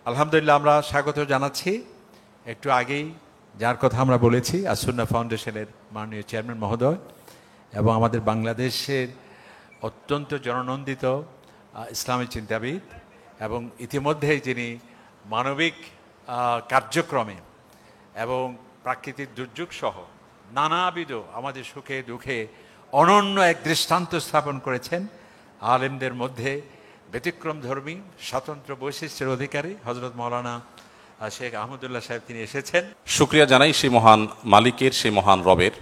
আলহামদুলিল্লাহ, আমরা স্বাগত জানাচ্ছি। একটু আগেই যার কথা আমরা বলেছি, আসুন্নাহ ফাউন্ডেশনের মাননীয় চেয়ারম্যান মহোদয় এবং আমাদের বাংলাদেশের অত্যন্ত জননন্দিত ইসলামী চিন্তাবিদ এবং ইতিমধ্যেই যিনি মানবিক কার্যক্রমে এবং প্রাকৃতিক দুর্যোগ সহ নানাবিধ আমাদের সুখে দুঃখে অনন্য এক দৃষ্টান্ত স্থাপন করেছেন। আলেমদের মধ্যে ব্যতিক্রমধর্মী স্বতন্ত্র বৈশিষ্ট্যের অধিকারী হযরত মাওলানা শেখ আহমদুল্লাহ সাহেব, তিনি এসেছেন। শুকরিয়া জানাই সেই মহান মালিকের, সেই মহান রবের,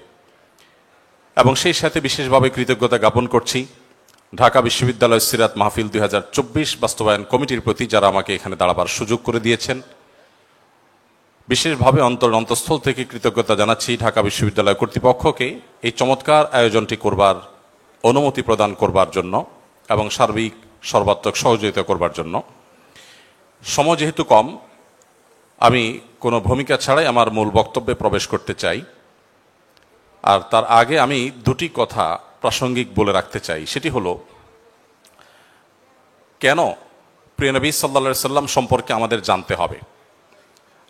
এবং সেই সাথে বিশেষভাবে কৃতজ্ঞতা জ্ঞাপন করছি ঢাকা বিশ্ববিদ্যালয় সিরাত মাহফিল 2024 বাস্তবায়ন কমিটির প্রতি, যারা আমাকে এখানে দাঁড়াবার সুযোগ করে দিয়েছেন। বিশেষভাবে অন্তঃস্থল থেকে কৃতজ্ঞতা জানাচ্ছি ঢাকা বিশ্ববিদ্যালয় কর্তৃপক্ষকে এই চমৎকার আয়োজনটি করবার অনুমতি প্রদান করবার জন্য এবং সার্বিক সর্বাত্মক সহযোগিতা করবার জন্য। সময় যেহেতু কম, আমি কোনো ভূমিকা ছাড়াই আমার মূল বক্তব্যে প্রবেশ করতে চাই। আর তার আগে আমি দুটি কথা প্রাসঙ্গিক বলে রাখতে চাই। সেটি হলো, কেন প্রিয় নবী সাল্লাল্লাহু আলাইহি সাল্লাম সম্পর্কে আমাদের জানতে হবে।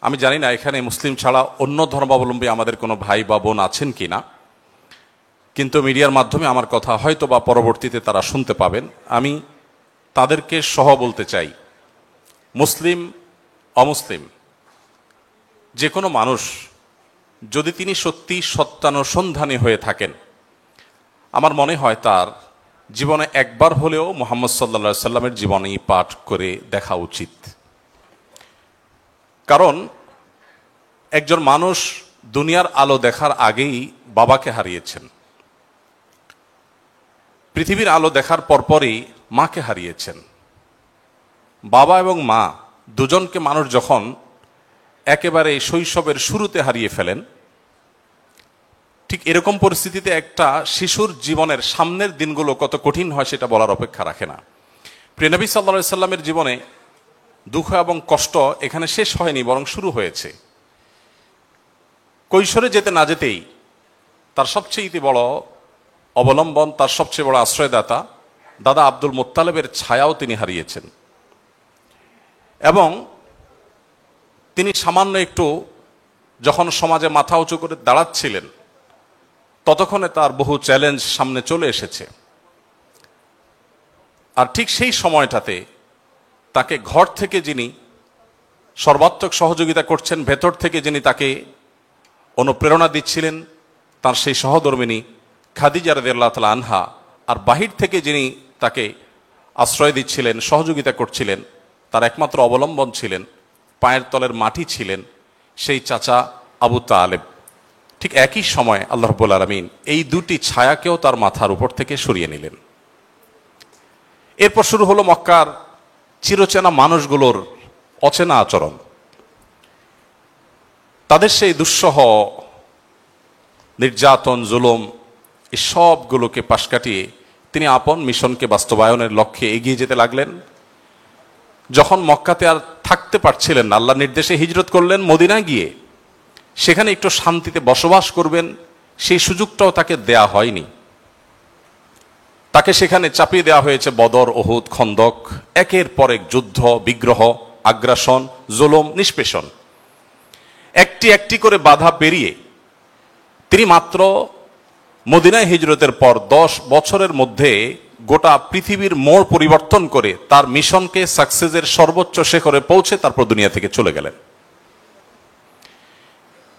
আমি জানি না এখানে মুসলিম ছাড়া অন্য ধর্মাবলম্বী আমাদের কোনো ভাই বা বোন আছেন কি না, কিন্তু মিডিয়ার মাধ্যমে আমার কথা হয়তো বা পরবর্তীতে তারা শুনতে পাবেন। আমি তাদেরকে সহ বলতে চাই, মুসলিম অমুসলিম যে কোনো মানুষ যদি তিনি সত্যি সত্যানুসন্ধানী হয়ে থাকেন, আমার মনে হয় তার জীবনে একবার হলেও মুহাম্মদ সাল্লাল্লাহু আলাইহি সাল্লামের জীবনী পাঠ করে দেখা উচিত। কারণ একজন মানুষ দুনিয়ার আলো দেখার আগেই বাবাকে হারিয়েছেন, পৃথিবীর আলো দেখার পরপরই মাকে হারিয়েছেন। বাবা এবং মা দুজনকে মানুষ যখন একেবারে শৈশবের শুরুতে হারিয়ে ফেলেন, ঠিক এরকম পরিস্থিতিতে একটা শিশুর জীবনের সামনের দিনগুলো কত কঠিন হয় সেটা বলার অপেক্ষা রাখে না। প্রিয় নবী সাল্লাল্লাহু আলাইহি সাল্লামের জীবনে দুঃখ এবং কষ্ট এখানে শেষ হয়নি, বরং শুরু হয়েছে। কৈশোরে যেতে না যেতেই তার সবচেয়ে বড় অবলম্বন, তার সবচেয়ে বড় আশ্রয়দাতা দাদা আব্দুল মুত্তালিবের ছায়াও তিনি হারিয়েছেন। এবং তিনি সামান্য একটু যখন সমাজে মাথা উঁচু করে দাঁড়াচ্ছিলেন, ততক্ষণে তার বহু চ্যালেঞ্জ সামনে চলে এসেছে। আর ঠিক সেই সময়টাতে তাকে ঘর থেকে যিনি সর্বাত্মক সহযোগিতা করছেন, ভেতর থেকে যিনি তাকে অনুপ্রেরণা দিচ্ছিলেন, তার সেই সহধর্মিনী খাদিজা রাদিয়াল্লাহু তাআলা আনহা, আর বাহির থেকে যিনি তাকে আশ্রয় দিচ্ছিলেন, সহযোগিতা করছিলেন, তার একমাত্র অবলম্বন ছিলেন, পায়ের তলের মাটি ছিলেন সেই চাচা আবু তালেব। ঠিক একই সময় আল্লাহ রাব্বুল আলামিন এই দুটি ছায়াকেও তার মাথার উপর থেকে সরিয়ে নিলেন। এরপর শুরু হলো মক্কার চিরচেনা মানুষগুলোর অচেনা আচরণ। তাদের সেই দুঃসহ নির্যাতন, জুলুম, এই সবগুলোকে পাশ কাটিয়ে তিনি আপন মিশনকে বাস্তবায়নের লক্ষ্যে এগিয়ে যেতে লাগলেন। যখন মক্কাতে আর থাকতে পারছিলেন না, আল্লাহর নির্দেশে হিজরত করলেন মদিনায় গিয়ে। সেখানে একটু শান্তিতে বসবাস করবেন সেই সুযোগটাও তাকে দেয়া হয়নি। তাকে সেখানে চাপিয়ে দেওয়া হয়েছে বদর, উহুদ, খন্দক, একের পর এক যুদ্ধ, বিগ্রহ, আগ্রাসন, জুলুম, নিষ্পেষণ। একটি একটি করে বাধা পেরিয়ে তিনি মাত্র মদিনায় হিজরতের পর 10 বছরের মধ্যে গোটা পৃথিবীর মোড় পরিবর্তন করে তার মিশনকে সাকসেসের সর্বোচ্চ শিখরে পৌঁছে তারপর দুনিয়া থেকে চলে গেলেন।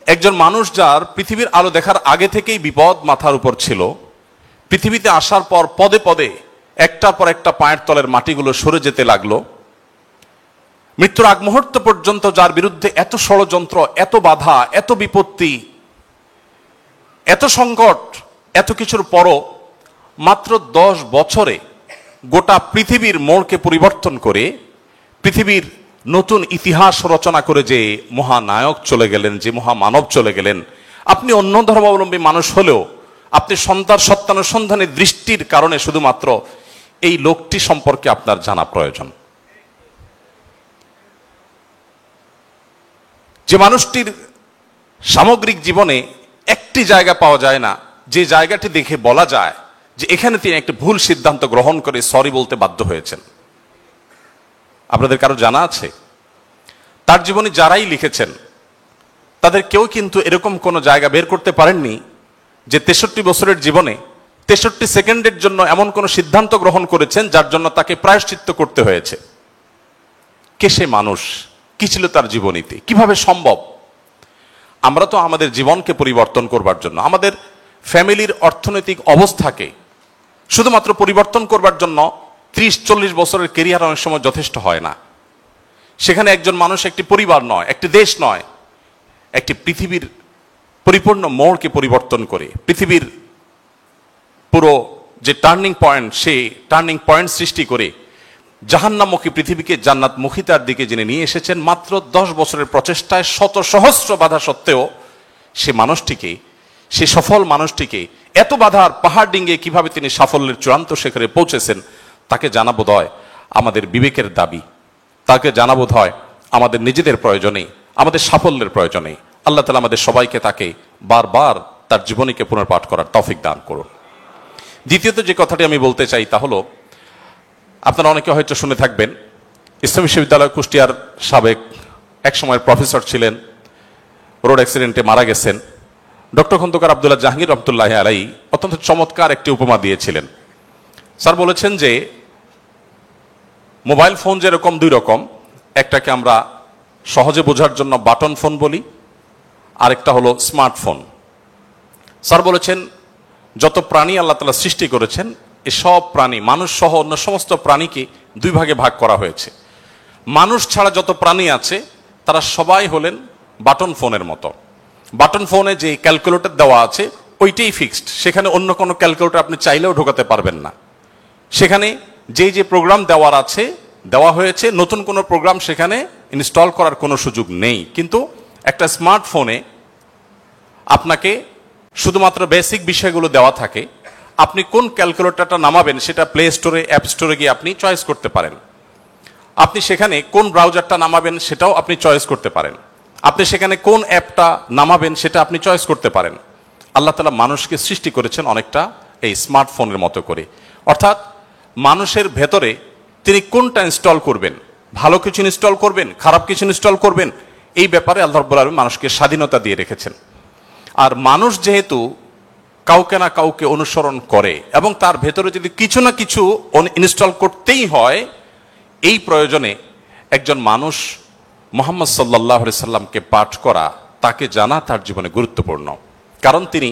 একজন মানুষ যার পৃথিবীর আলো দেখার আগে থেকেই বিপদ মাথার উপর ছিল, পৃথিবীতে আসার পর পদে পদে একটার পর একটা পায়ের তলের মাটিগুলো সরে যেতে লাগলো। মৃত্যুর আগ মুহূর্ত পর্যন্ত যার বিরুদ্ধে এত ষড়যন্ত্র, এত বাধা, এত বিপত্তি, এত সংকট, এত কিছুর পরও মাত্র 10 বছরে গোটা পৃথিবীর মোড়কে পরিবর্তন করে পৃথিবীর নতুন ইতিহাস রচনা করে যে মহানায়ক চলে গেলেন, যে মহামানব চলে গেলেন, আপনি অন্য ধর্মাবলম্বী মানুষ হলেও আপনি সত্যানুসন্ধানের দৃষ্টির কারণে শুধুমাত্র এই লোকটি সম্পর্কে আপনার জানা প্রয়োজন। যে মানুষটির সামগ্রিক জীবনে একটি জায়গা পাওয়া যায় না যে জায়গাটি দেখে বলা যায় যে এখানে তিনি একটা ভুল সিদ্ধান্ত গ্রহণ করে সরি বলতে বাধ্য হয়েছেন। আপনাদের কারো জানা আছে? তার জীবনী যারাই লিখেছেন তাদের কেউ কিন্তু এরকম কোনো জায়গা বের করতে পারেননি যে 63 বছরের জীবনে 63 সেকেন্ডের জন্য এমন কোনো সিদ্ধান্ত গ্রহণ করেছেন যার জন্য তাকে প্রায়শ্চিত্ত করতে হয়েছে। কে সে মানুষ, কি ছিল তার জীবনীতে, কিভাবে সম্ভব? আমরা তো আমাদের জীবনকে পরিবর্তন করবার জন্য, আমাদের ফ্যামিলির অর্থনৈতিক অবস্থাকে শুধুমাত্র পরিবর্তন করবার জন্য 30-40 বছরের কেরিয়ার অনেক সময় যথেষ্ট হয় না। সেখানে একজন মানুষ একটি পরিবার নয়, একটি দেশ নয়, একটি পৃথিবীর পরিপূর্ণ মোড়কে পরিবর্তন করে পৃথিবীর পুরো যে টার্নিং পয়েন্ট, সেই টার্নিং পয়েন্ট সৃষ্টি করে জাহান্নামমুখী পৃথিবীকে জান্নাতমুখিতার দিকে যিনি নিয়ে এসেছেন মাত্র 10 বছরের প্রচেষ্টায়, শত সহস্র বাধা সত্ত্বেও সে মানুষটিকে, সে সফল মানুষটিকে এত বাধার পাহাড় ডিঙ্গিয়ে কিভাবে তিনি সাফল্যের চূড়ান্ত শিখরে পৌঁছেছেন তাকে জানা বোধ হয় আমাদের বিবেকের দাবি, তাকে জানা বোধ হয় আমাদের নিজেদের প্রয়োজনে, আমাদের সাফল্যের প্রয়োজনে। আল্লাহ তাআলা আমাদের সবাইকে তাকে বারবার তার জীবনীকে পুনর্পাঠ করার তৌফিক দান করুন। দ্বিতীয়ত যে কথাটি আমি বলতে চাই তা হলো, আপনারা অনেকে হয়তো শুনে থাকবেন, ইসলামী বিশ্ববিদ্যালয় কুষ্টিয়ার সাবেক এক সময়ের প্রফেসর ছিলেন, রোড অ্যাক্সিডেন্টে মারা গেছেন, ডক্টর খন্দকার আব্দুল্লাহ জাহাঙ্গীর রহমতুল্লাহি আলাইহি অত্যন্ত চমৎকার একটি উপমা দিয়েছিলেন। স্যার বলেছেন যে মোবাইল ফোন যেরকম দুই রকম, একটাকে আমরা সহজে বোঝার জন্য বাটন ফোন বলি, আরেকটা হলো স্মার্টফোন। স্যার বলেছেন যত প্রাণী আল্লাহ তাআলা সৃষ্টি করেছেন, এসব প্রাণী, মানুষ সহ অন্য সমস্ত প্রাণীকে দুই ভাগে ভাগ করা হয়েছে। মানুষ ছাড়া যত প্রাণী আছে তারা সবাই হলেন বাটন ফোনের মতো। বাটন ফোনে যে ক্যালকুলেটর দেওয়া আছে ওইটাই ফিক্সড, সেখানে অন্য কোনো ক্যালকুলেটর আপনি চাইলেও ঢোকাতে পারবেন না। সেখানে যে প্রোগ্রাম দেওয়ার আছে, দেওয়া হয়েছে, নতুন কোনো প্রোগ্রাম সেখানে ইনস্টল করার কোনো সুযোগ নেই। কিন্তু একটা স্মার্টফোনে আপনাকে শুধুমাত্র বেসিক বিষয়গুলো দেওয়া থাকে। আপনি কোন ক্যালকুলেটরটা নামাবেন সেটা প্লে স্টোরে, অ্যাপ স্টোরে গিয়ে আপনি চয়েস করতে পারেন। আপনি সেখানে কোন ব্রাউজারটা নামাবেন সেটাও আপনি চয়েস করতে পারেন। আপনি সেখানে কোন অ্যাপটা নামাবেন সেটা আপনি চয়েস করতে পারেন। আল্লাহ তাআলা মানুষকে সৃষ্টি করেছেন অনেকটা এই স্মার্টফোনের মতো করে, অর্থাৎ মানুষের ভেতরে তিনি কোনটা ইনস্টল করবেন, ভালো কিছু ইনস্টল করবেন, খারাপ কিছু ইনস্টল করবেন, এই ব্যাপারে আল্লাহ রাব্বুল আলামিন মানুষকে স্বাধীনতা দিয়ে রেখেছেন। আর মানুষ যেহেতু কাউকে না কাউকে অনুসরণ করে এবং তার ভেতরে যদি কিছু না কিছু ইনস্টল করতেই হয়, এই প্রয়োজনে একজন মানুষ মুহাম্মদ সাল্লাল্লাহু আলাইহি সাল্লামকে পাঠ করা, তাকে জানা তার জীবনে গুরুত্বপূর্ণ। কারণ তিনি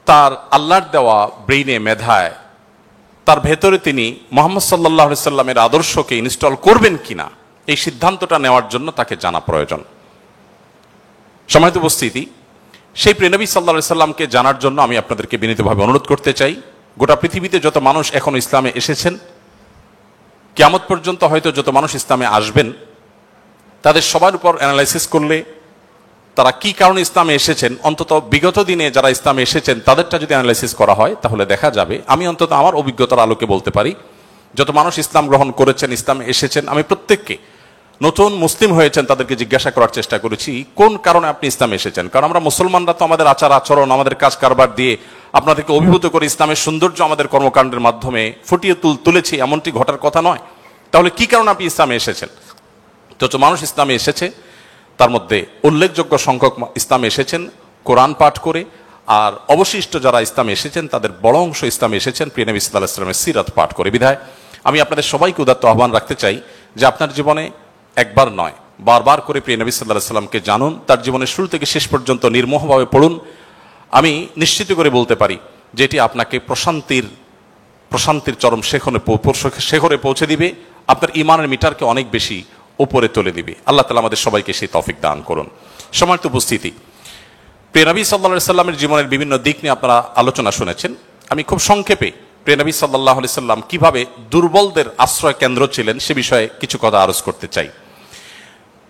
তার আল্লাহর দেওয়া ব্রেইনে, মেধায়, তার ভেতরে তিনি মুহাম্মদ সাল্লাল্লাহু আলাইহি সাল্লামের আদর্শকে ইনস্টল করবেন কিনা এই সিদ্ধান্তটা নেওয়ার জন্য তাকে জানা প্রয়োজন। সম্মানিত উপস্থিতি, সেই প্রিয় নবী সাল্লাল্লাহু আলাইহি সাল্লামকে জানার জন্য আমি আপনাদেরকে বিনীতভাবে অনুরোধ করতে চাই, গোটা পৃথিবীতে যত মানুষ এখন ইসলামে এসেছেন, কিয়ামত পর্যন্ত হয়তো যত মানুষ ইসলামে আসবেন, তাদের সবার উপর অ্যানালাইসিস করলে তারা কি কারণে ইসলামে এসেছেন, অন্তত বিগত দিনে যারা ইসলামে এসেছেন তাদেরটা যদি অ্যানালাইসিস করা হয় তাহলে দেখা যাবে, আমি অন্তত আমার অভিজ্ঞতার আলোকে বলতে পারি, যত মানুষ ইসলাম গ্রহণ করেছেন, ইসলামে এসেছেন, আমি প্রত্যেককে নতুন মুসলিম হয়েছেন তাদেরকে জিজ্ঞাসা করার চেষ্টা করেছি কোন কারণে আপনি ইসলামে এসেছেন। কারণ আমরা মুসলমানরা তো আমাদের আচার আচরণ, আমাদের কাজ কারবার দিয়ে আপনাদেরকে অভিভূত করে ইসলামের সৌন্দর্য আমাদের কর্মকাণ্ডের মাধ্যমে ফুটিয়ে তুলেছি, এমনটি ঘটার কথা নয়। তাহলে কি কারণে আপনি ইসলামে এসেছেন? যত মানুষ ইসলামে এসেছে তার মধ্যে উল্লেখযোগ্য সংখ্যক ইসলামে এসেছেন কোরআন পাঠ করে, আর অবশিষ্ট যারা ইসলামে এসেছেন তাদের বড় অংশ ইসলামে এসেছেন প্রিয় নবী সাল্লাল্লাহু আলাইহি ওয়াসাল্লামের সিরাত পাঠ করে। বিধায় আমি আপনাদের সবাইকে উদাত্ত আহ্বান রাখতে চাই যে আপনার জীবনে একবার নয়, বারবার করে প্রিয় নবী সাল্লাল্লাহু আলাইহি ওয়াসাল্লামকে জানুন, তার জীবনের শুরু থেকে শেষ পর্যন্ত নির্মোহভাবে পড়ুন। আমি নিশ্চিত করে বলতে পারি যে এটি আপনাকে প্রশান্তির চরম শেখরে পৌঁছে দিবে, আপনার ঈমানের মিটারকে অনেক বেশি উপরে তুলে দিবে। আল্লাহ তাআলা আমাদের সবাইকে সেই তৌফিক দান করুন। সম্মানিত উপস্থিতি, প্রিয় নবী সাল্লাল্লাহু আলাইহি সাল্লামের জীবনের বিভিন্ন দিক নিয়ে আপনারা আলোচনা শুনেছেন। আমি খুব সংক্ষেপে প্রিয় নবী সাল্লাল্লাহু আলাইহি সাল্লাম কিভাবে দুর্বলদের আশ্রয় কেন্দ্র ছিলেন সে বিষয়ে কিছু কথা আরজ করতে চাই।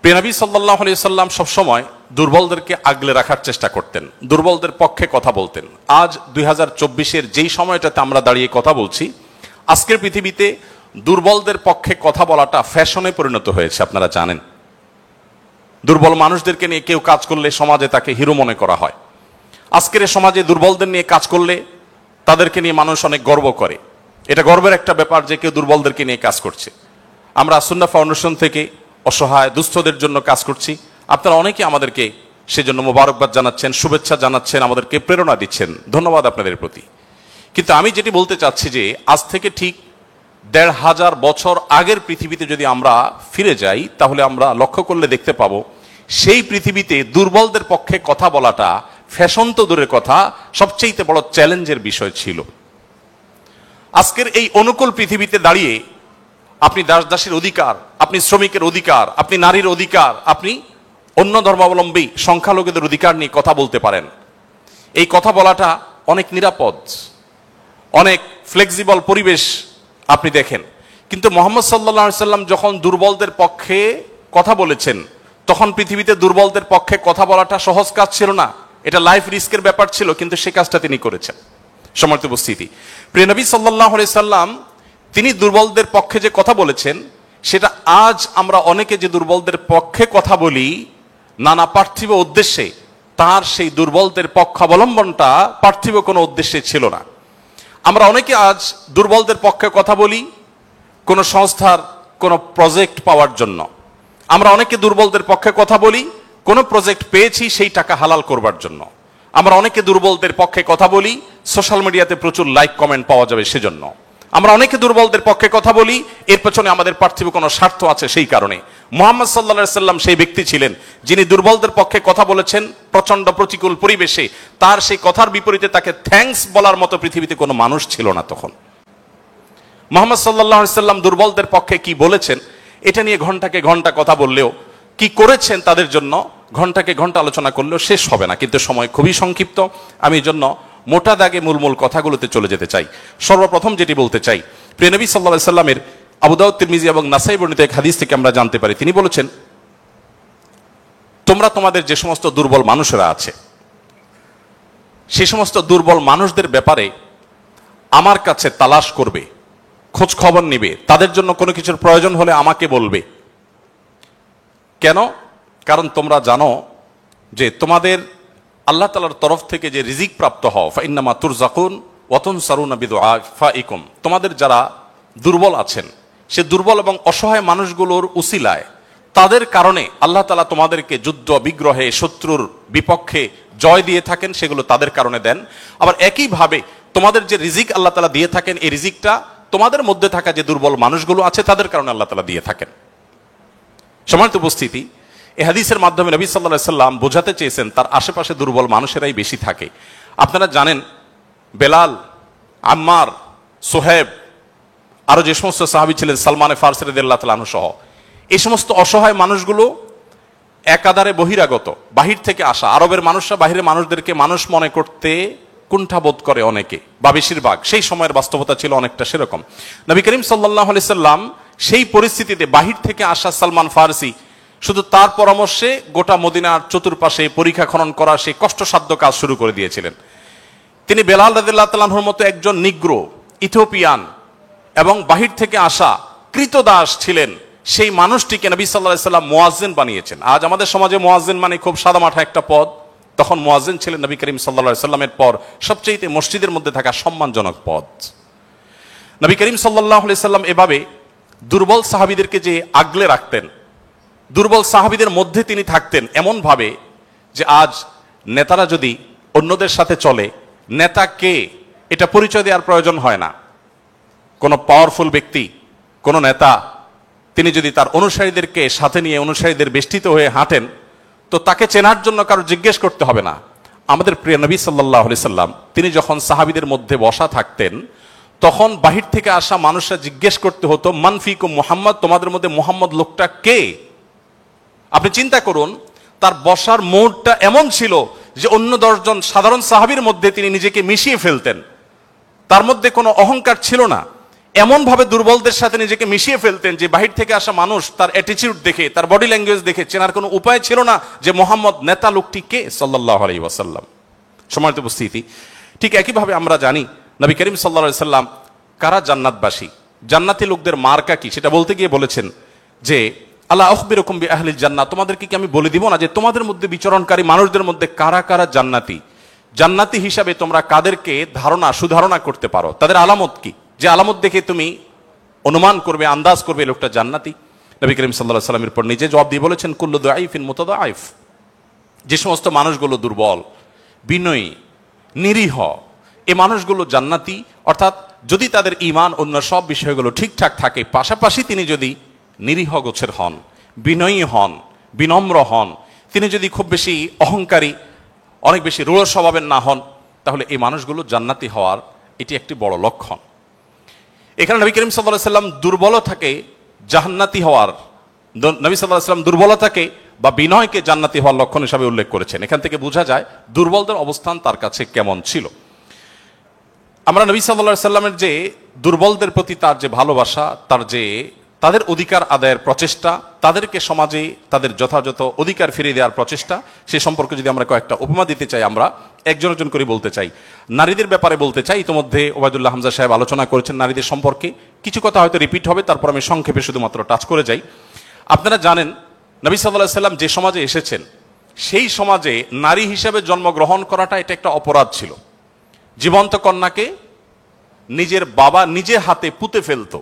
প্রিয় নবী সাল্লাল্লাহু আলাইহি সাল্লাম সবসময় দুর্বলদেরকে আগলে রাখার চেষ্টা করতেন, দুর্বলদের পক্ষে কথা বলতেন। আজ 2024-এর যেই সময়টাতে আমরা দাঁড়িয়ে কথা বলছি, আজকের পৃথিবীতে দুর্বলদের পক্ষে কথা বলাটা ফ্যাশনে পরিণত হয়েছে। আপনারা জানেন, দুর্বল মানুষদেরকে নিয়ে কেউ কাজ করলে সমাজে তাকে হিরো মনে করা হয়। আজকের সমাজে দুর্বলদের নিয়ে কাজ করলে তাদেরকে নিয়ে মানুষ অনেক গর্ব করে। এটা গর্বের একটা ব্যাপার যে কেউ দুর্বলদেরকে নিয়ে কাজ করছে। আমরা সুন্নাহ ফাউন্ডেশন থেকে অসহায় দুস্থদের জন্য কাজ করছি। আপনারা অনেকে আমাদেরকে সেজন্য মোবারকবাদ জানাচ্ছেন, শুভেচ্ছা জানাচ্ছেন, আমাদেরকে প্রেরণা দিচ্ছেন, ধন্যবাদ আপনাদের প্রতি। কিন্তু আমি যেটি বলতে চাচ্ছি যে আজ থেকে ঠিক ১৫০০ বছর আগের পৃথিবীতে যদি আমরা ফিরে যাই, তাহলে আমরা লক্ষ্য করলে দেখতে পাবো সেই পৃথিবীতে দুর্বলদের পক্ষে কথা বলাটা ফ্যাশন তো দূরের কথা, সবচেয়ে বড় চ্যালেঞ্জের বিষয় ছিল। আজকের এই অনুকূল পৃথিবীতে দাঁড়িয়ে আপনি দাস দাসীর অধিকার, আপনি শ্রমিকের অধিকার, আপনি নারীর অধিকার, আপনি অন্য ধর্মাবলম্বী সংখ্যালঘুদের অধিকার নিয়ে কথা বলতে পারেন। এই কথা বলাটা অনেক নিরাপদ, অনেক ফ্লেক্সিবল পরিবেশ আপনি দেখেন। কিন্তু মুহাম্মদ সাল্লাল্লাহু আলাইহি সাল্লাম যখন দুর্বলদের পক্ষে কথা বলেছেন, তখন পৃথিবীতে দুর্বলদের পক্ষে কথা বলাটা সহজ কাজ ছিল না, এটা লাইফ রিস্কের ব্যাপার ছিল, কিন্তু সে কাজটা তিনি করেছেন। সম্মানিত উপস্থিতি, প্রিয় নবী সাল্লাল্লাহু আলাইহি সাল্লাম তিনি দুর্বলদের পক্ষে যে কথা বলেছেন, সেটা আজ আমরা অনেকে যে দুর্বলদের পক্ষে কথা বলি নানা পার্থিব উদ্দেশ্যে, তার সেই দুর্বলদের পক্ষাবলম্বনটা পার্থিব কোনো উদ্দেশ্যে ছিল না। আমরা অনেকে আজ দুর্বলদের পক্ষে কথা বলি কোনো সংস্থার কোনো প্রজেক্ট পাওয়ার জন্য। আমরা অনেকে দুর্বলদের পক্ষে কথা বলি কোনো প্রজেক্ট পেয়েছি সেই টাকা হালাল করবার জন্য। আমরা অনেকে দুর্বলদের পক্ষে কথা বলি সোশ্যাল মিডিয়াতে প্রচুর লাইক কমেন্ট পাওয়া যাবে সেজন্য। আমরা অনেকে দুর্বলদের পক্ষে কথা বলি এর পেছনে আমাদের পার্থিব কোনো স্বার্থ আছে সেই কারণে। মুহাম্মদ সাল্লাল্লাহু আলাইহি সাল্লাম সেই ব্যক্তি ছিলেন যিনি দুর্বলদের পক্ষে কথা বলেছেন প্রচন্ড প্রতিকূল পরিবেশে। তার সেই কথার বিপরীতে তাকে থ্যাঙ্কস বলার মতো পৃথিবীতে কোনো মানুষ ছিল না তখন। মুহাম্মদ সাল্লাল্লাহু আলাইহি সাল্লাম দুর্বলদের পক্ষে কি বলেছেন এটা নিয়ে ঘন্টাকে ঘন্টা কথা বললেও, কি করেছেন তাদের জন্য ঘন্টাকে ঘন্টা আলোচনা করলেও শেষ হবে না। কিন্তু সময় খুবই সংক্ষিপ্ত, আমি এই জন্য মোটা দাগে মূল কথাগুলোতে চলে যেতে চাই। সর্বপ্রথম যেটি বলতে চাই, প্রিয় নবী সাল্লাল্লাহু আলাইহি সাল্লামের আবু দাউদ, তিরমিজি এবং নাসাই বর্ণিত এক হাদিস থেকে আমরা জানতে পারি, তিনি বলেছেন, তোমরা তোমাদের যে সমস্ত দুর্বল মানুষেরা আছে সে সমস্ত দুর্বল মানুষদের ব্যাপারে আমার কাছে তালাশ করবে, খোঁজ খবর নিবে, তাদের জন্য কোনো কিছুর প্রয়োজন হলে আমাকে বলবে। কেন? কারণ তোমরা জানো যে তোমাদের আল্লাহ তাআলার তরফ থেকে যে রিজিক প্রাপ্ত হও, ফাইন্নামা তুরজাকুন ওয়া তুনসারুনা বিদুআফাইকুম, তোমাদের যারা দুর্বল আছেন সে দুর্বল এবং অসহায় মানুষগুলোর উসিলায় তাদের কারণে আল্লাহ তাআলা তোমাদেরকে যুদ্ধ বিগ্রহে শত্রুর বিপক্ষে জয় দিয়ে থাকেন, সেগুলো তাদের কারণে দেন। আবার একইভাবে তোমাদের যে রিজিক আল্লাহ তাআলা দিয়ে থাকেন, এই রিজিকটা তোমাদের মধ্যে থাকা যে দুর্বল মানুষগুলো আছে তাদের কারণে আল্লাহ তাআলা দিয়ে থাকেন। সম্মানিত উপস্থিতি, এই হাদিসের মাধ্যমে নবী সাল্লাল্লাহু আলাইহি সাল্লাম বোঝাতে চেয়েছেন তার আশেপাশে দুর্বল মানুষেরাই বেশি থাকে। আপনারা জানেন বেলাল, আম্মার, সোহেব, আরো যে সমস্ত সাহাবী ছিলেন, সালমান ফারসি রাদিয়াল্লাহু তাআলা আনহু সহ, এই সমস্ত অসহায় মানুষগুলো একাধারে বহিরাগত, বাহির থেকে আসা। আরবের মানুষরা বাহিরের মানুষদেরকে মানুষ মনে করতে কুণ্ঠাবোধ করে অনেকে, বা বেশিরভাগ। সেই সময়ের বাস্তবতা ছিল অনেকটা সেরকম। নবী করিম সাল্লাল্লাহু আলাইহি সাল্লাম সেই পরিস্থিতিতে বাহির থেকে আসা সালমান ফারসি শুধু তার পরামর্শে গোটা মদিনার চতুর্পাশে পরীক্ষা খনন করা সেই কষ্টসাধ্য কাজ শুরু করে দিয়েছিলেন। তিনি বেলাল রাদিয়াল্লাহু তাআলা আনহুর মতো একজন নিগ্রো, ইথিওপিয়ান এবং বাহির থেকে আসা কৃতদাস ছিলেন, সেই মানুষটিকে নবী সাল্লাল্লাহু আলাইহি সাল্লাম মুয়াজ্জিন বানিয়েছেন। আজ আমাদের সমাজে মুয়াজ্জিন মানে খুব সাদামাঠা একটা পদ, তখন মুয়াজ্জিন ছিলেন নবী করিম সাল্লাল্লাহু আলাইহি সাল্লামের পর সবচেয়ে মসজিদের মধ্যে থাকা সম্মানজনক পদ। নবী করিম সাল্লাল্লাহু আলাইহি সাল্লাম এভাবে দুর্বল সাহাবীদেরকে যে আগলে রাখতেন, দুর্বল সাহাবীদের মধ্যে তিনি থাকতেন এমন ভাবে যে আজ নেতারা যদি অন্যদের সাথে চলে, নেতা কে এটা পরিচয় দেওয়ার প্রয়োজন হয় না। কোন পাওয়ারফুল ব্যক্তি, কোন নেতা তিনি যদি তার অনুসারীদেরকে সাথে নিয়ে অনুসারীদের বেষ্টিত হয়ে হাঁটেন, তো তাকে চেনার জন্য কারো জিজ্ঞেস করতে হবে না। আমাদের প্রিয় নবী সাল্লাল্লাহু আলাইহি সাল্লাম তিনি যখন সাহাবীদের মধ্যে বসা থাকতেন, তখন বাহির থেকে আসা মানুষরা জিজ্ঞেস করতে হতো, মান ফিকুম মুহাম্মদ, তোমাদের মধ্যে মুহাম্মদ লোকটা কে? আপনি চিন্তা করুন, তার বসার মোড়টা এমন ছিল যে অন্য 10 জন সাধারণ সাহাবীর মধ্যে তিনি নিজেকে মিশিয়ে ফেলতেন। তার মধ্যে কোনো অহংকার ছিল না, এমন ভাবে দুর্বলদের সাথে নিজেকে মিশিয়ে ফেলতেন যে বাহির থেকে আসা মানুষ তার অ্যাটিটিউড দেখে, তার বডি ল্যাঙ্গুয়েজ দেখে চেনার কোনো উপায় ছিল না যে মুহাম্মদ নেতা লোকটি কে সাল্লাল্লাহু আলাইহি ওয়াসাল্লাম। সম্মানিত উপস্থিতি, ঠিক একইভাবে আমরা জানি নবী করিম সাল্লাল্লাহু আলাইহি সাল্লাম কারা জান্নাতবাসী, জান্নাতি লোকদের মার্কা কি সেটা বলতে গিয়ে বলেছেন যে আল্লাহ আখবিরুকুম বিআহলিল জান্নাহ, তোমাদেরকে কি আমি বলে দিব না যে তোমাদের মধ্যে বিচরণকারী মানুষদের মধ্যে কারা কারা জান্নাতি, জান্নাতি হিসাবে তোমরা কাদেরকে সুধারণা করতে পারো, তাদের আলামত কি, যে আলামত দেখে তুমি অনুমান করবে, আন্দাজ করবে লোকটা জান্নাতি। নবী করিম সাল্লাল্লাহু আলাইহি ওয়াসাল্লামের পর নিজে জবাব দিয়ে বলেছেন, কুল্লু দাঈফিন মুতাদাঈফ, যে সমস্ত মানুষগুলো দুর্বল, বিনয়ী, নিরীহ, এই মানুষগুলো জান্নাতি। অর্থাৎ যদি তাদের ঈমান অন্য সব বিষয়গুলো ঠিকঠাক থাকে, পাশাপাশি তিনি যদি নিরীহ গোছের হন, বিনয়ী হন, বিনম্র হন, তিনি যদি খুব বেশি অহংকারী, অনেক বেশি রূঢ় স্বভাবের না হন, তাহলে এই মানুষগুলো জান্নাতি হওয়ার এটি একটি বড় লক্ষণ। এখানে নবী করিম সাল্লাল্লাহু আলাইহি ওয়াসাল্লাম দুর্বলতাকে জান্নাতি হওয়ার, নবী সাল্লাল্লাহু আলাইহি ওয়াসাল্লাম দুর্বলতাকে বা বিনয়কে জান্নাতি হওয়ার লক্ষণ হিসাবে উল্লেখ করেছেন। এখান থেকে বোঝা যায় দুর্বলদের অবস্থান তার কাছে কেমন ছিল। আমরা নবী সাল্লাল্লাহু আলাইহি ওয়াসাল্লামের যে দুর্বলদের প্রতি তার যে ভালোবাসা, তার যে তাদের অধিকার আদায়ের প্রচেষ্টা, তাদেরকে সমাজে তাদের যথাযথ অধিকার ফিরিয়ে দেওয়ার প্রচেষ্টা, সে সম্পর্কে যদি আমরা কয়েকটা উপমা দিতে চাই, আমরা একজন করে বলতে চাই। নারীদের ব্যাপারে বলতে চাই, ইতিমধ্যে ওবায়দুল্লাহ হামজা সাহেব আলোচনা করেছেন নারীদের সম্পর্কে, কিছু কথা হয়তো রিপিট হবে, তারপর আমি সংক্ষেপে শুধুমাত্র টাচ করে যাই। আপনারা জানেন নবী সাল্লাল্লাহু আলাইহি ওয়াসাল্লাম যে সমাজে এসেছেন, সেই সমাজে নারী হিসেবে জন্মগ্রহণ করাটা এটা একটা অপরাধ ছিল। জীবন্ত কন্যাকে নিজের বাবা নিজে হাতে পুঁতে ফেলতো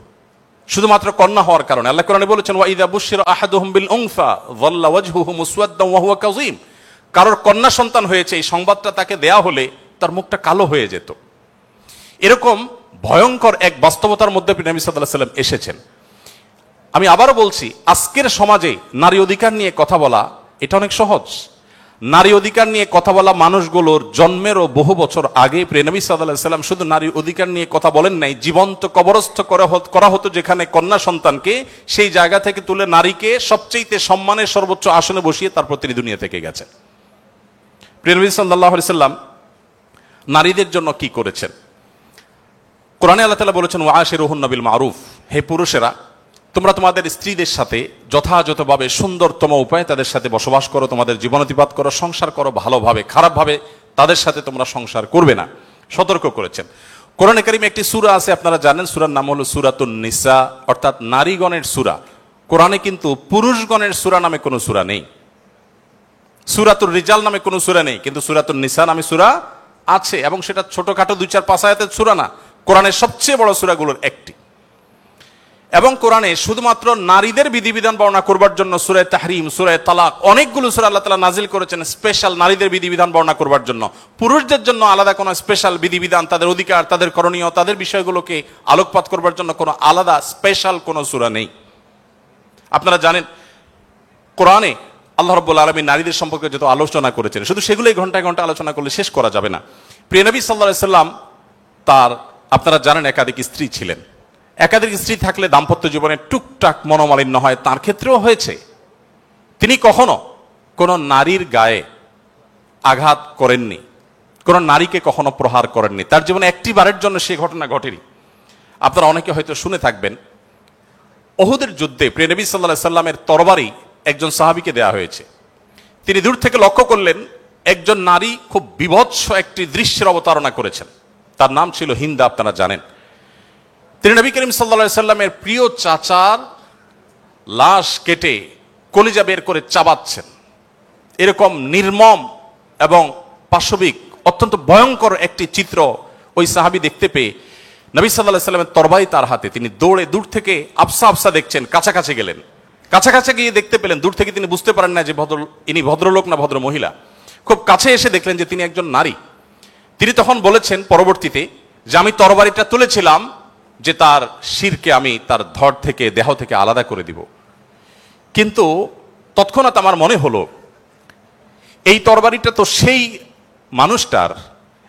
শুধুমাত্র কন্যা হওয়ার কারণে। আল্লাহ কোরআনে বলেছেন, ওয়া ইযা বুশিরা আহাদুহুম বিল উনসা যাল্লা ওয়াজহুহু মুসওয়াদ্দান ওয়া হুয়া কাযীম, কারোর কন্যা সন্তান হয়েছে এই সংবাদটা তাকে দেয়া হলে তার মুখটা কালো হয়ে যেত। এরকম ভয়ঙ্কর এক বাস্তবতার মধ্যে নবী সাল্লাল্লাহু আলাইহি ওয়াসাল্লাম এসেছেন। আমি আবারও বলছি, আজকের সমাজে নারী অধিকার নিয়ে কথা বলা এটা অনেক সহজ। নারী অধিকার নিয়ে কথা বলা মানুষগুলোর জন্মেরও বহু বছর আগে নবী সাল্লাল্লাহু আলাইহি ওয়াসাল্লাম শুধু নারী অধিকার নিয়ে কথা বলেন নাই, জীবন্ত কবরস্থ করা হতো যেখানে কন্যা সন্তানকে, সেই জায়গা থেকে তুলে নারীকে সবচেয়ে সম্মানের সর্বোচ্চ আসনে বসিয়ে তারপর তিনি দুনিয়া থেকে গেছেন। নবী সাল্লাল্লাহু আলাইহি ওয়াসাল্লাম নারীদের জন্য কি করেছেন? কোরআনে আল্লাহ তাআলা বলেছেন, ওয়াশিরুহুন্না বিল মারুফ, হে পুরুষেরা তোমরা তোমাদের স্ত্রীদের সাথে যথাযথভাবে সুন্দরতম উপায়ে তাদের সাথে বসবাস করো, তোমাদের জীবনাতিপাত করো, সংসার করো ভালোভাবে, খারাপভাবে তাদের সাথে তোমরা সংসার করবে না, সতর্ক করেছেন। কোরআনে কারিমে একটি সূরা আছে, আপনারা জানেন, সূরার নাম হলো সূরাতুন নিসা, অর্থাৎ নারীগণের সূরা। কোরআনে কিন্তু পুরুষগণের সূরা নামে কোনো সূরা নেই, সূরাতুর রিজাল নামে কোনো সূরা নেই, কিন্তু সূরাতুন নিসা নামে সূরা আছে, এবং সেটা ছোটখাটো 2-4-5 আয়াতের সূরা না, কোরআনের সবচেয়ে বড় সূরাগুলোর একটি। এবং কোরআনে শুধুমাত্র নারীদের বিধিবিধান বর্ণনা করবার জন্য সূরা তাহরিম, সূরা তালাক, অনেকগুলো সূরা আল্লাহ তাআলা নাজিল করেছেন স্পেশাল নারীদের বিধিবিধান বর্ণনা করবার জন্য। পুরুষদের জন্য আলাদা কোনো স্পেশাল বিধিবিধান, তাদের অধিকার, তাদের করণীয়, তাদের বিষয়গুলোকে আলোকপাত করবার জন্য কোনো আলাদা স্পেশাল কোনো সূরা নেই। আপনারা জানেন কোরআনে আল্লাহ রাব্বুল আলামিন নারীদের সম্পর্কে যত আলোচনা করেছেন, শুধু সেগুলোই ঘন্টায় ঘন্টা আলোচনা করলে শেষ করা যাবে না। প্রিয় নবী সাল্লাল্লাহু আলাইহি ওয়াসাল্লাম তার, আপনারা জানেন, একাধিক স্ত্রী ছিলেন। একাধিক স্ত্রী থাকলে দাম্পত্য জীবনে টুকটাক মনোমালিন্য হয়, তার ক্ষেত্রেও হয়েছে। তিনি কখনো কোনো নারীর গায়ে আঘাত করেননি, কোনো নারীকে কখনো প্রহার করেননি, তার জীবনে একটি বারের জন্য সে ঘটনা ঘটেনি। আপনারা অনেকে হয়তো শুনে থাকবেন, উহুদের যুদ্ধে প্রিয় নবী সাল্লাল্লাহু আলাইহি ওয়াসাল্লামের তরবারি একজন সাহাবীকে দেয়া হয়েছে। তিনি দূর থেকে লক্ষ্য করলেন একজন নারী খুব বিভৎস একটি দৃশ্যের অবতারণা করেছেন, তার নাম ছিল হিন্দা, আপনারা জানেন। তিনি নবী করিম সাল্লাল্লাহু আলাইহি ওয়াসাল্লামের প্রিয় চাচার লাশ কেটে কলিজা বের করে চাবাচ্ছেন। এরকম নির্মম এবং পাশবিক অত্যন্ত ভয়ঙ্কর একটি চিত্র ওই সাহাবী দেখতে পেয়ে নবী সাল্লাল্লাহু আলাইহি ওয়াসাল্লামের তরবারি তার হাতে, তিনি দৌড়ে দূর থেকে আফসা আফসা দেখছেন, কাছাকাছি গেলেন। কাছাকাছি গিয়ে দেখতে পেলেন, দূর থেকে তিনি বুঝতে পারেন না যে ইনি ভদ্রলোক না ভদ্র মহিলা। খুব কাছে এসে দেখলেন যে তিনি একজন নারী। তিনি তখন বলেছেন পরবর্তীতে যে আমি তরবারিটা তুলেছিলাম যে তার শিরকে আমি তার ধড় থেকে, দেহ থেকে আলাদা করে দিব, কিন্তু তৎক্ষণাৎ আমার মনে হলো এই তরবারিটা তো সেই মানুষটার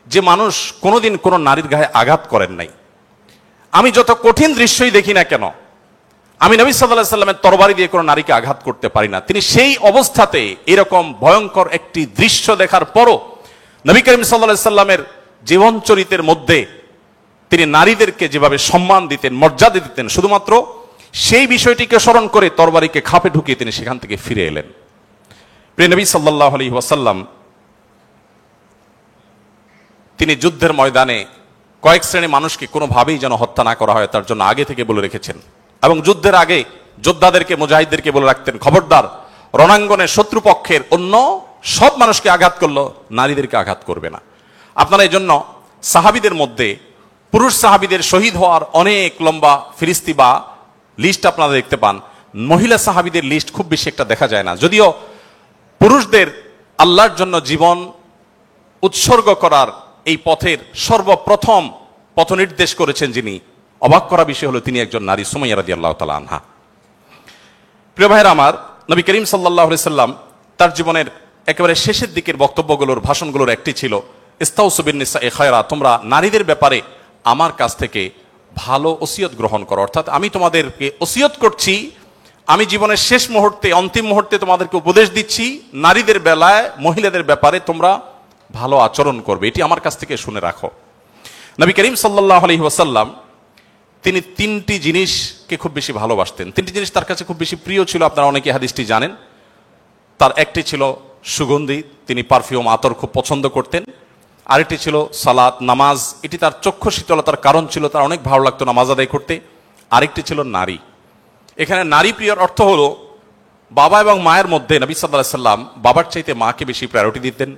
যে মানুষ কোনোদিন কোনো নারীর গায়ে আঘাত করেন নাই। আমি যত কঠিন দৃশ্যই দেখি না কেন, আমি নবী সাল্লাল্লাহু আলাইহি ওয়াসাল্লামের তরবারি দিয়ে কোনো নারীকে আঘাত করতে পারি না। তিনি সেই অবস্থাতে এরকম ভয়ঙ্কর একটি দৃশ্য দেখার পরও নবী করিম সাল্লাল্লাহু আলাইহি ওয়াসাল্লামের জীবন চরিত্রের মধ্যে তিনি নারীদেরকে যেভাবে সম্মান দিতেন, মর্যাদা দিতেন, শুধুমাত্র সেই বিষয়টিকে স্মরণ করে তরবারিকে খাপে ঢুকিয়ে তিনি সেখান থেকে ফিরে এলেন। প্রিয় নবী সাল্লাল্লাহু আলাইহি ওয়াসাল্লাম তিনি যুদ্ধের ময়দানে কয়েক শ্রেণী মানুষকে কোনোভাবেই যেন হত্যা না করা হয় তার জন্য আগে থেকে বলে রেখেছেন, এবং যুদ্ধের আগে যোদ্ধাদেরকে, মুজাহিদদেরকে বলে রাখতেন, খবরদার রণাঙ্গনে শত্রুপক্ষের অন্য সব মানুষকে আঘাত করলো, নারীদেরকে আঘাত করবে না। আপনারা এই জন্য সাহাবীদের মধ্যে পুরুষ সাহাবীদের শহীদ হওয়ার অনেক লম্বা ফিরিস্তি বা লিস্ট আপনারা দেখতে পান। মহিলা সাহাবীদের লিস্ট খুব বেশি একটা দেখা যায় না, যদিও পুরুষদের আল্লাহর জন্য জীবন উৎসর্গ করার এই পথের সর্বপ্রথম পথ নির্দেশ করেছেন যিনি, অবাক করা বিষয় হলো তিনি একজন নারী, সুমাইয়া রাদিয়াল্লাহু তাআলা আনহা। প্রিয় ভাইরা আমার, নবী করিম সাল্লাল্লাহু আলাইহি সাল্লাম তার জীবনের একেবারে শেষের দিকের বক্তব্যগুলোর, ভাষণগুলোর একটি ছিল ইস্তাউসু বিন-নিসাই খায়রা, তোমরা নারীদের ব্যাপারে আমার কাছ থেকে ভালো ওসিয়ত গ্রহণ করো। অর্থাৎ আমি তোমাদেরকে ওসিয়ত করছি, আমি জীবনের শেষ মুহূর্তে, অন্তিম মুহূর্তে তোমাদেরকে উপদেশ দিচ্ছি, নারীদের বেলায়, মহিলাদের ব্যাপারে তোমরা ভালো আচরণ করবে, এটি আমার কাছ থেকে শুনে রাখো। নবী করিম সাল্লাল্লাহু আলাইহি ওয়াসাল্লাম তিনি তিনটি জিনিসকে খুব বেশি ভালোবাসতেন, তিনটি জিনিস তার কাছে খুব বেশি প্রিয় ছিল। আপনারা অনেকে হাদিসটি জানেন। তার একটি ছিল সুগন্ধি, তিনি পারফিউম, আতর খুব পছন্দ করতেন। আরেকটি ছিল সালাত, নামাজ, এটি তার চক্ষু শীতলতার কারণ ছিল, তার অনেক ভালো লাগতো নামাজ আদায় করতে। আরেকটি ছিল নারী। এখানে নারী প্রিয়র অর্থ হলো বাবা এবং মায়ের মধ্যে নবী সাল্লাল্লাহু আলাইহি সাল্লাম বাবার চাইতে মাকে বেশি প্রায়োরিটি দিতেন।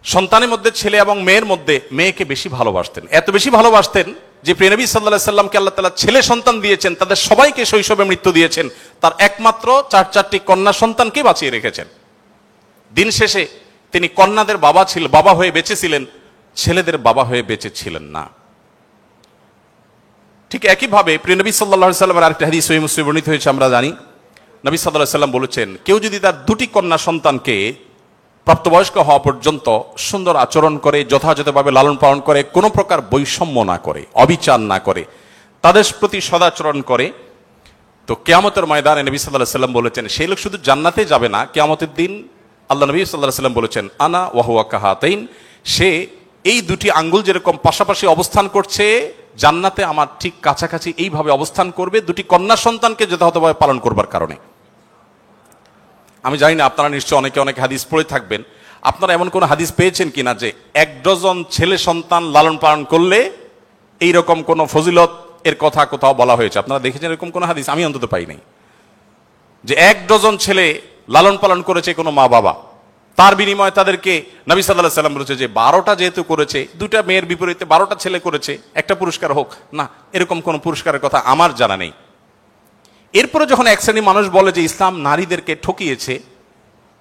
সন্তানের মধ্যে ছেলে এবং মেয়ের মধ্যে মেয়েকে বেশি ভালোবাসতেন, এত বেশি ভালোবাসতেন যে প্রিয় নবী সাল্লাল্লাহু আলাইহি সাল্লামকে আল্লাহ তাআলা ছেলে সন্তান দিয়েছেন, তাদের সবাইকে শৈশবে মৃত্যু দিয়েছেন, তার একমাত্র চারটি কন্যা সন্তানকে বাঁচিয়ে রেখেছেন। দিন শেষে তিনি কন্যাদের বাবা হয়ে বেঁচেছিলেন, ছেলেদের বাবা হয়ে বেঁচে ছিলেন না। ঠিক একইভাবে প্রিয় নবী সাল্লাল্লাহু আলাইহি সাল্লামের আরেকটা হাদিস সহিহ মুসলিমে বর্ণিত হয়েছে, আমরা জানি নবী সাল্লাল্লাহু আলাইহি সাল্লাম বলেছেন, কেউ যদি তার দুটি কন্যা সন্তানকে প্রাপ্তবয়স্ক হওয়া পর্যন্ত সুন্দর আচরণ করে, যথাযথভাবে লালন পালন করে, কোনো প্রকার বৈষম্য না করে, অবিচার না করে, তাদের প্রতি সদাচরণ করে, তো কিয়ামতের ময়দানে নবী সাল্লাল্লাহু আলাইহি সাল্লাম বলেছেন সেই লোক শুধু জান্নাতে যাবে না, কিয়ামতের দিন আল্লাহ নবী সাল্লাল্লাহু আলাইহি সাল্লাম বলেছেন আনা ওয়া হুয়া কাহাতাইন, সে এই দুটি আঙ্গুল যেরকম পাশাপাশি অবস্থান করছে জান্নাতে আমার ঠিক কাছাকাছি এইভাবে অবস্থান করবে, দুটি কন্যা সন্তানকে যথাযথভাবে পালন করবার কারণে। আমি জানি না, আপনারা নিশ্চয় অনেকে অনেক হাদিস পড়ে থাকবেন, আপনারা এমন কোন হাদিস পেয়েছেন কিনা যে 1 ডজন ছেলে সন্তান লালন পালন করলে এইরকম কোন ফজিলত এর কথা কোথাও বলা হয়েছে? আপনারা দেখেছেন এরকম কোন হাদিস? আমি অন্তত পাই নাই যে 1 ডজন ছেলে লালন পালন করেছে কোনো মা বাবা, তার বিনিময়ে তাদেরকে নবী সাল্লাল্লাহু আলাইহি সাল্লাম বলেছে যে 12টা যেহেতু করেছে, দুটা মেয়ের বিপরীতে 12টা ছেলে করেছে, একটা পুরস্কার হোক না, এরকম কোন পুরস্কারের কথা আমার জানা নেই। এরপরে যখন এক শ্রেণী মানুষ বলে যে ইসলাম নারীদেরকে ঠকিয়েছে,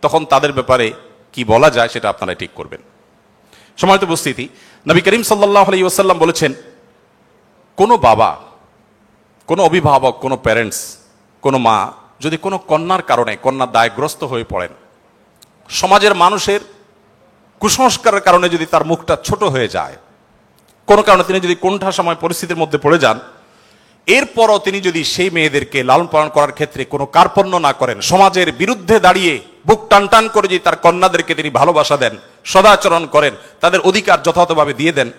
তখন তাদের ব্যাপারে কি বলা যায় সেটা আপনারা ঠিক করবেন। সম্মানিত উপস্থিতি, নবী করিম সাল্লাল্লাহু আলাইহি ওয়াসাল্লাম বলেছেন, কোনো বাবা, কোনো অভিভাবক, কোনো প্যারেন্টস, কোনো মা যদি কোনো কন্যার কারণে, কন্যার দায়গ্রস্ত হয়ে পড়েন, সমাজের মানুষের কুসংস্কারের কারণে যদি তার মুখটা ছোট হয়ে যায়, কোনো কারণে তিনি যদি কোণঠা সময় পরিস্থিতির মধ্যে পড়ে যান, এরপরও তিনি যদি সেই মেয়েদেরকে লালন পালন করার ক্ষেত্রে কোনো কার্পণ্য না করেন, সমাজের বিরুদ্ধে দাঁড়িয়ে বুক টান টান করে যদি তার কন্যাদেরকে তিনি ভালোবাসা দেন, সদাচরণ করেন, তাদের অধিকার যথাযথভাবে দিয়ে দেন,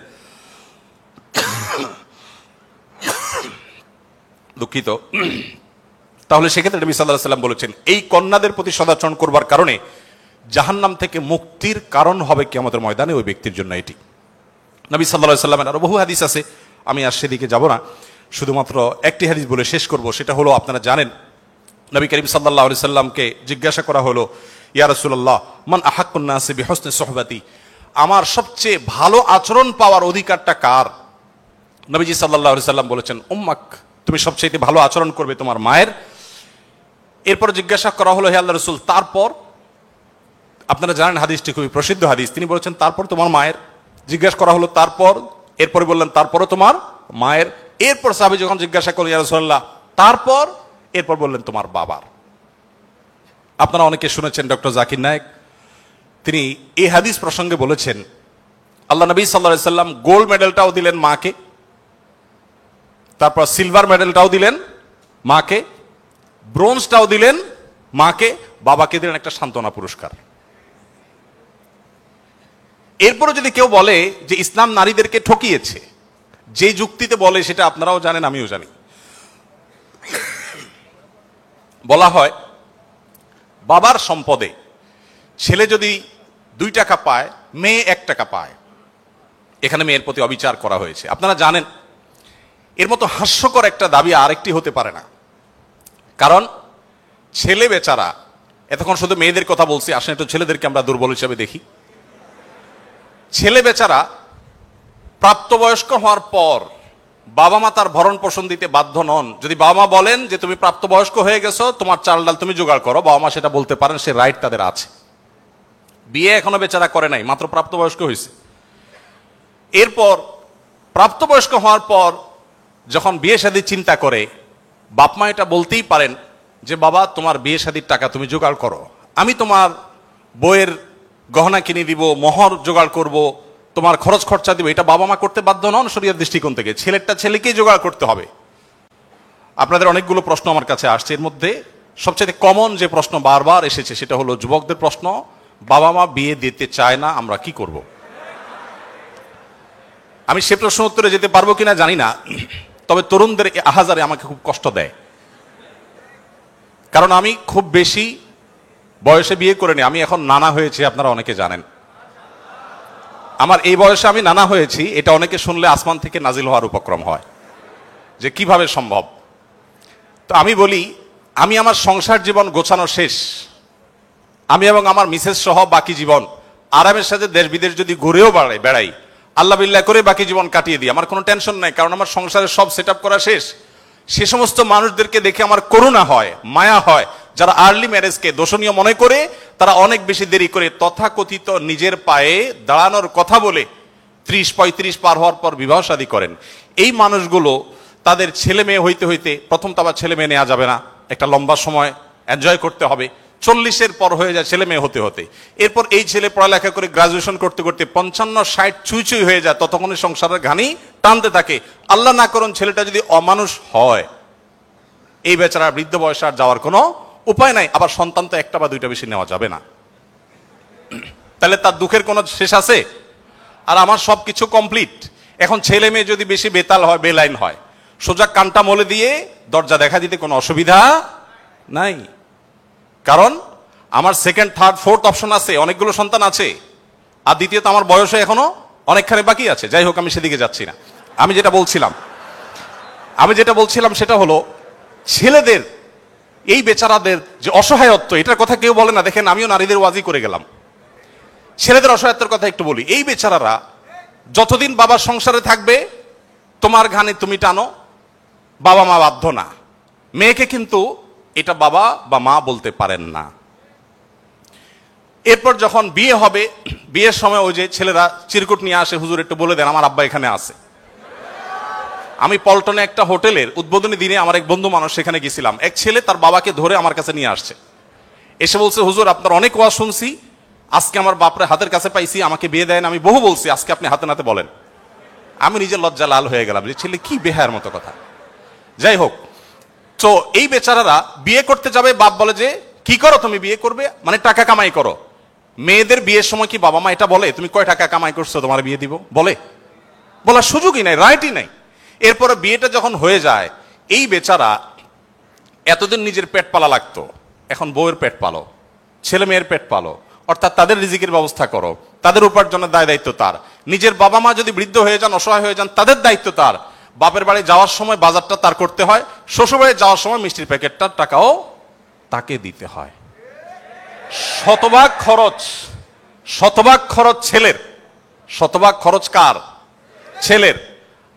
দুঃখিত, তাহলে সেক্ষেত্রে নবী সাল্লাল্লাহু আলাইহি ওয়াসাল্লাম বলেছেন এই কন্যাদের প্রতি সদাচরণ করবার কারণে জাহান্নাম থেকে মুক্তির কারণ হবে কিয়ামতের ময়দানে ওই ব্যক্তির জন্য। এটি নবী সাল্লাল্লাহু আলাইহি ওয়াসাল্লামের আরো বহু হাদিস আছে, আমি আর সেদিকে যাব না, শুধুমাত্র একটি হাদিস বলে শেষ করব। সেটা হলো, আপনারা জানেন নবী করিম সাল্লাল্লাহু আলাইহি সাল্লামকে জিজ্ঞাসা করা হলো, ইয়া রাসূলুল্লাহ মান আহাক্কুন নাসি বিহুসনি সুহবাতি, আমার সবচেয়ে ভালো আচরণ পাওয়ার অধিকারটা কার? নবীজি সাল্লাল্লাহু আলাইহি সাল্লাম বলেছেন উম্মাক, তুমি সবচেয়ে ভালো আচরণ করবে তোমার মায়ের। এরপর জিজ্ঞাসা করা হলো, হে আল্লাহর রাসূল তারপর? আপনারা জানেন হাদিসটি খুবই প্রসিদ্ধ হাদিস, তিনি বলেছেন তারপর তোমার মায়ের। জিজ্ঞাসা করা হলো তারপর, এরপরে বললেন তারপরও তোমার মায়ের। এরপর সাহাবী যখন জিজ্ঞাসা করলেন ইয়া রাসূলুল্লাহ তারপর, এরপর বললেন তোমার বাবার। আপনারা অনেকে শুনেছেন ডক্টর জাকির নায়েক, তিনি এই হাদিস প্রসঙ্গে বলেছেন আল্লাহ নবী সাল্লাল্লাহু আলাইহি সাল্লাম গোল্ড মেডেলটাও দিলেন মাকে, তারপর সিলভার মেডেলটাও দিলেন মাকে, ব্রোঞ্জটাও দিলেন মাকে, বাবাকে দিলেন একটা সান্ত্বনা পুরস্কার। এরপরে যদি কেউ বলে যে ইসলাম নারীদেরকে ঠকিয়েছে, যে যুক্তিতে বলে সেটা আপনারাও জানেন, আমিও জানি। বলা হয় বাবার সম্পদে ছেলে যদি 2 টাকা পায়, মেয়ে 1 টাকা পায়, এখানে মেয়ের প্রতি অবিচার করা হয়েছে। আপনারা জানেন এর মতো হাস্যকর একটা দাবি আরেকটি হতে পারে না, কারণ ছেলে বেচারা, এতক্ষণ শুধু মেয়েদের কথা বলছি, আসলে একটু ছেলেদেরকে আমরা দুর্বল হিসেবে দেখি। ছেলে বেচারা প্রাপ্তবয়স্ক হওয়ার পর বাবা মা তার ভরণ পোষণ দিতে বাধ্য নন। যদি বাবা মা বলেন যে তুমি প্রাপ্তবয়স্ক হয়ে গেছো, তোমার চাল ডাল তুমি জোগাড় করো, বাবা মা সেটা বলতে পারেন, সে রাইট তাদের আছে। বিয়ে এখনো বেচারা করে নাই, মাত্র প্রাপ্তবয়স্ক হয়েছে। এরপর প্রাপ্তবয়স্ক হওয়ার পর যখন বিয়ে শাদী চিন্তা করে, বাপ মা এটা বলতেই পারেন যে বাবা তোমার বিয়ে শাদীর টাকা তুমি জোগাড় করো, আমি তোমার বইয়ের গহনা কিনে দিব, মোহর জোগাড় করব, তোমার খরচ খরচা দিব। এটা বাবা মা করতে বাধ্য নন শরীয়তের দৃষ্টিকোণ থেকে, ছেলেরটা ছেলেকেই জোগাড় করতে হবে। আপনাদের অনেকগুলো প্রশ্ন আমার কাছে আসছে, এর মধ্যে সবচেয়ে কমন যে প্রশ্ন বারবার এসেছে সেটা হলো যুবকদের প্রশ্ন, বাবা মা বিয়ে দিতে চায় না, আমরা কি করব? আমি সে প্রশ্ন উত্তরে যেতে পারবো কিনা জানি না, তবে তরুণদের আহাজারে আমাকে খুব কষ্ট দেয়। কারণ আমি খুব বেশি বয়সে বিয়ে করিনি, আমি এখন নানা হয়েছি, আপনারা অনেকে জানেন। আমার এই বয়সে আমি নানা হয়েছি, এটা অনেকে শুনলে আসমান থেকে নাজিল হওয়ার উপক্রম হয় যে কিভাবে সম্ভব। তো আমি বলি, আমি আমার সংসার জীবন গোছানো শেষ, আমি এবং আমার মিসেস সহ বাকি জীবন আরামের সাথে দেশ বিদেশ যদি ঘুরেও বেড়াই, আল্লাহ বিল্লাহ করে বাকি জীবন কাটিয়ে দিই, আমার কোনো টেনশন নাই, কারণ আমার সংসারের সব সেট করা শেষ। সে সমস্ত মানুষদেরকে দেখে আমার করুণা হয়, মায়া হয়, যারা আর্লি ম্যারেজকে দোষণীয় মনে করে, তারা অনেক বেশি দেরি করে তথাকথিত নিজের পায়ে দাঁড়ানোর কথা বলে 30-35 পার হওয়ার পর বিবাহ শাদী করেন। এই মানুষগুলো তাদের ছেলে মেয়ে হইতে হইতে, প্রথম তো আবার ছেলে মেয়ে নেওয়া যাবে না, একটা লম্বা সময় এনজয় করতে হবে, 40-এর পর হয়ে যায় ছেলে মেয়ে হতে হতে। এরপর এই ছেলে পড়ালেখা করে গ্রাজুয়েশন করতে করতে 55-60 চুই চুই হয়ে যায়, ততক্ষণে সংসারের ঘানি টানতে থাকে। আল্লাহ না করুন ছেলেটা যদি অমানুষ হয়, এই বেচারা বৃদ্ধ বয়সে আর যাওয়ার কোনো উপায় নাই। আবার সন্তান তো একটা বা দুইটা বেশি নেওয়া যাবে না, তাহলে তার দুঃখের কোনো শেষ আছে? আর আমার সবকিছু কমপ্লিট। এখন ছেলে মেয়ে যদি বেশি বেতাল হয়, বেলাইন হয়, সোজা কানটা মলে দিয়ে দরজা দেখা দিতে কোনো অসুবিধা নাই, কারণ আমার সেকেন্ড থার্ড ফোর্থ অপশন আছে, অনেকগুলো সন্তান আছে। আর দ্বিতীয়ত আমার বয়সে এখনো অনেকখানি বাকি আছে। যাই হোক, আমি সেদিকে যাচ্ছি না। আমি যেটা বলছিলাম সেটা হলো, ছেলেদের এই বেচারাদের যে অসহায়ত্ব, এটার কথা কেউ বলে না। দেখেন, আমিও নারীদের ওয়াজি করে গেলাম, ছেলেদের অসহায়ত্বের কথা একটু বলি। এই বেচারারা যতদিন বাবার সংসারে থাকবে, তোমার ঘানে তুমি টানো, বাবা মা বাধ্য না। মেয়েকে কিন্তু এটা বাবা বা মা বলতে পারেন না। এরপর যখন বিয়ে হবে, বিয়ের সময় ওই যে ছেলেরা চিরকুট নিয়ে আসে, হুজুর একটু বলে দেন আমার আব্বা এখানে আছে। আমি পল্টনে একটা হোটেলের উদ্বোধনী দিনে আমার এক বন্ধু মানুষ সেখানে গেছিলাম, এক ছেলে তার বাবাকে ধরে আমার কাছে নিয়ে আসছে, এসে বলছে হুজুর আপনার অনেক ওয়াজ শুনছি, আজকে আমার বাপরে হাতের কাছে পাইছি, আমাকে বিয়ে দেন। আমি বহু বলছি, আজকে আপনি হাতে নাতে বলেন। আমি নিজের লজ্জা লাল হয়ে গেলাম যে ছেলে কি বেহায়ার মতো কথা। যাই হোক, তো এই বেচারারা বিয়ে করতে যাবে, বাপ বলে যে কি করো তুমি, বিয়ে করবে মানে টাকা কামাই করো। মেয়েদের বিয়ের সময় কি বাবা মা এটা বলে তুমি কয় টাকা কামাই করছো তোমার বিয়ে দিব? বলার সুযোগই নাই, রাইটই নাই। এরপরে বিয়েটা যখন হয়ে যায়, এই বেচারা এতদিন নিজের পেট পালা লাগতো, এখন বউয়ের পেট পালো, ছেলে মেয়ের পেট পালো, অর্থাৎ তাদের রিজিকের ব্যবস্থা করো, তাদের উপার্জনের দায় দায়িত্ব তার। নিজের বাবা মা যদি বৃদ্ধ হয়ে যান, অসহায় হয়ে যান, তাদের দায়িত্ব তার। বাপের বাড়ি যাওয়ার সময় বাজারটা তার করতে হয়, শ্বশুর বাড়ি যাওয়ার সময় মিষ্টির প্যাকেটটার টাকাও তাকে দিতে হয়। শতভাগ খরচ ছেলের, শতভাগ খরচ কার? ছেলের।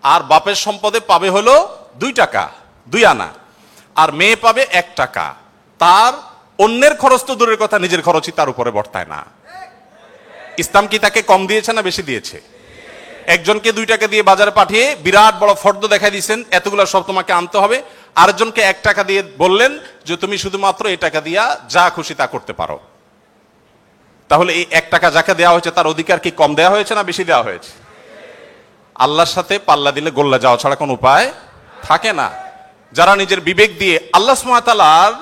আর বাপের সম্পদে পাবে হলো 2 টাকা, 2 আনা, আর মেয়ে পাবে 1 টাকা। তার অন্যের খরচ তো দূরের কথা, নিজের খরচই তার উপরে বর্তায় না। ইসলাম কি তাকে কম দিয়েছে না বেশি দিয়েছে? একজনকে 2 টাকা দিয়ে বাজারে পাঠিয়ে বিরাট বড় ফর্দ দেখাই দিয়েছেন, এতগুলো সব তোমাকে আনতে হবে। আরেকজনকে 1 টাকা দিয়ে বললেন যে তুমি শুধুমাত্র এই টাকা দিয়া যা খুশি তা করতে পারো। তাহলে এই 1 টাকা যাকে দেওয়া হয়েছে তার অধিকার কি কম দেওয়া হয়েছে না বেশি দেওয়া হয়েছে? আল্লাহর সাথে পাল্লা দিলে গোল্লা যাওয়া ছাড়া কোনো উপায় থাকে না। যারা নিজের বিবেক দিয়ে আল্লাহ সুবহানাহু ওয়া তাআলার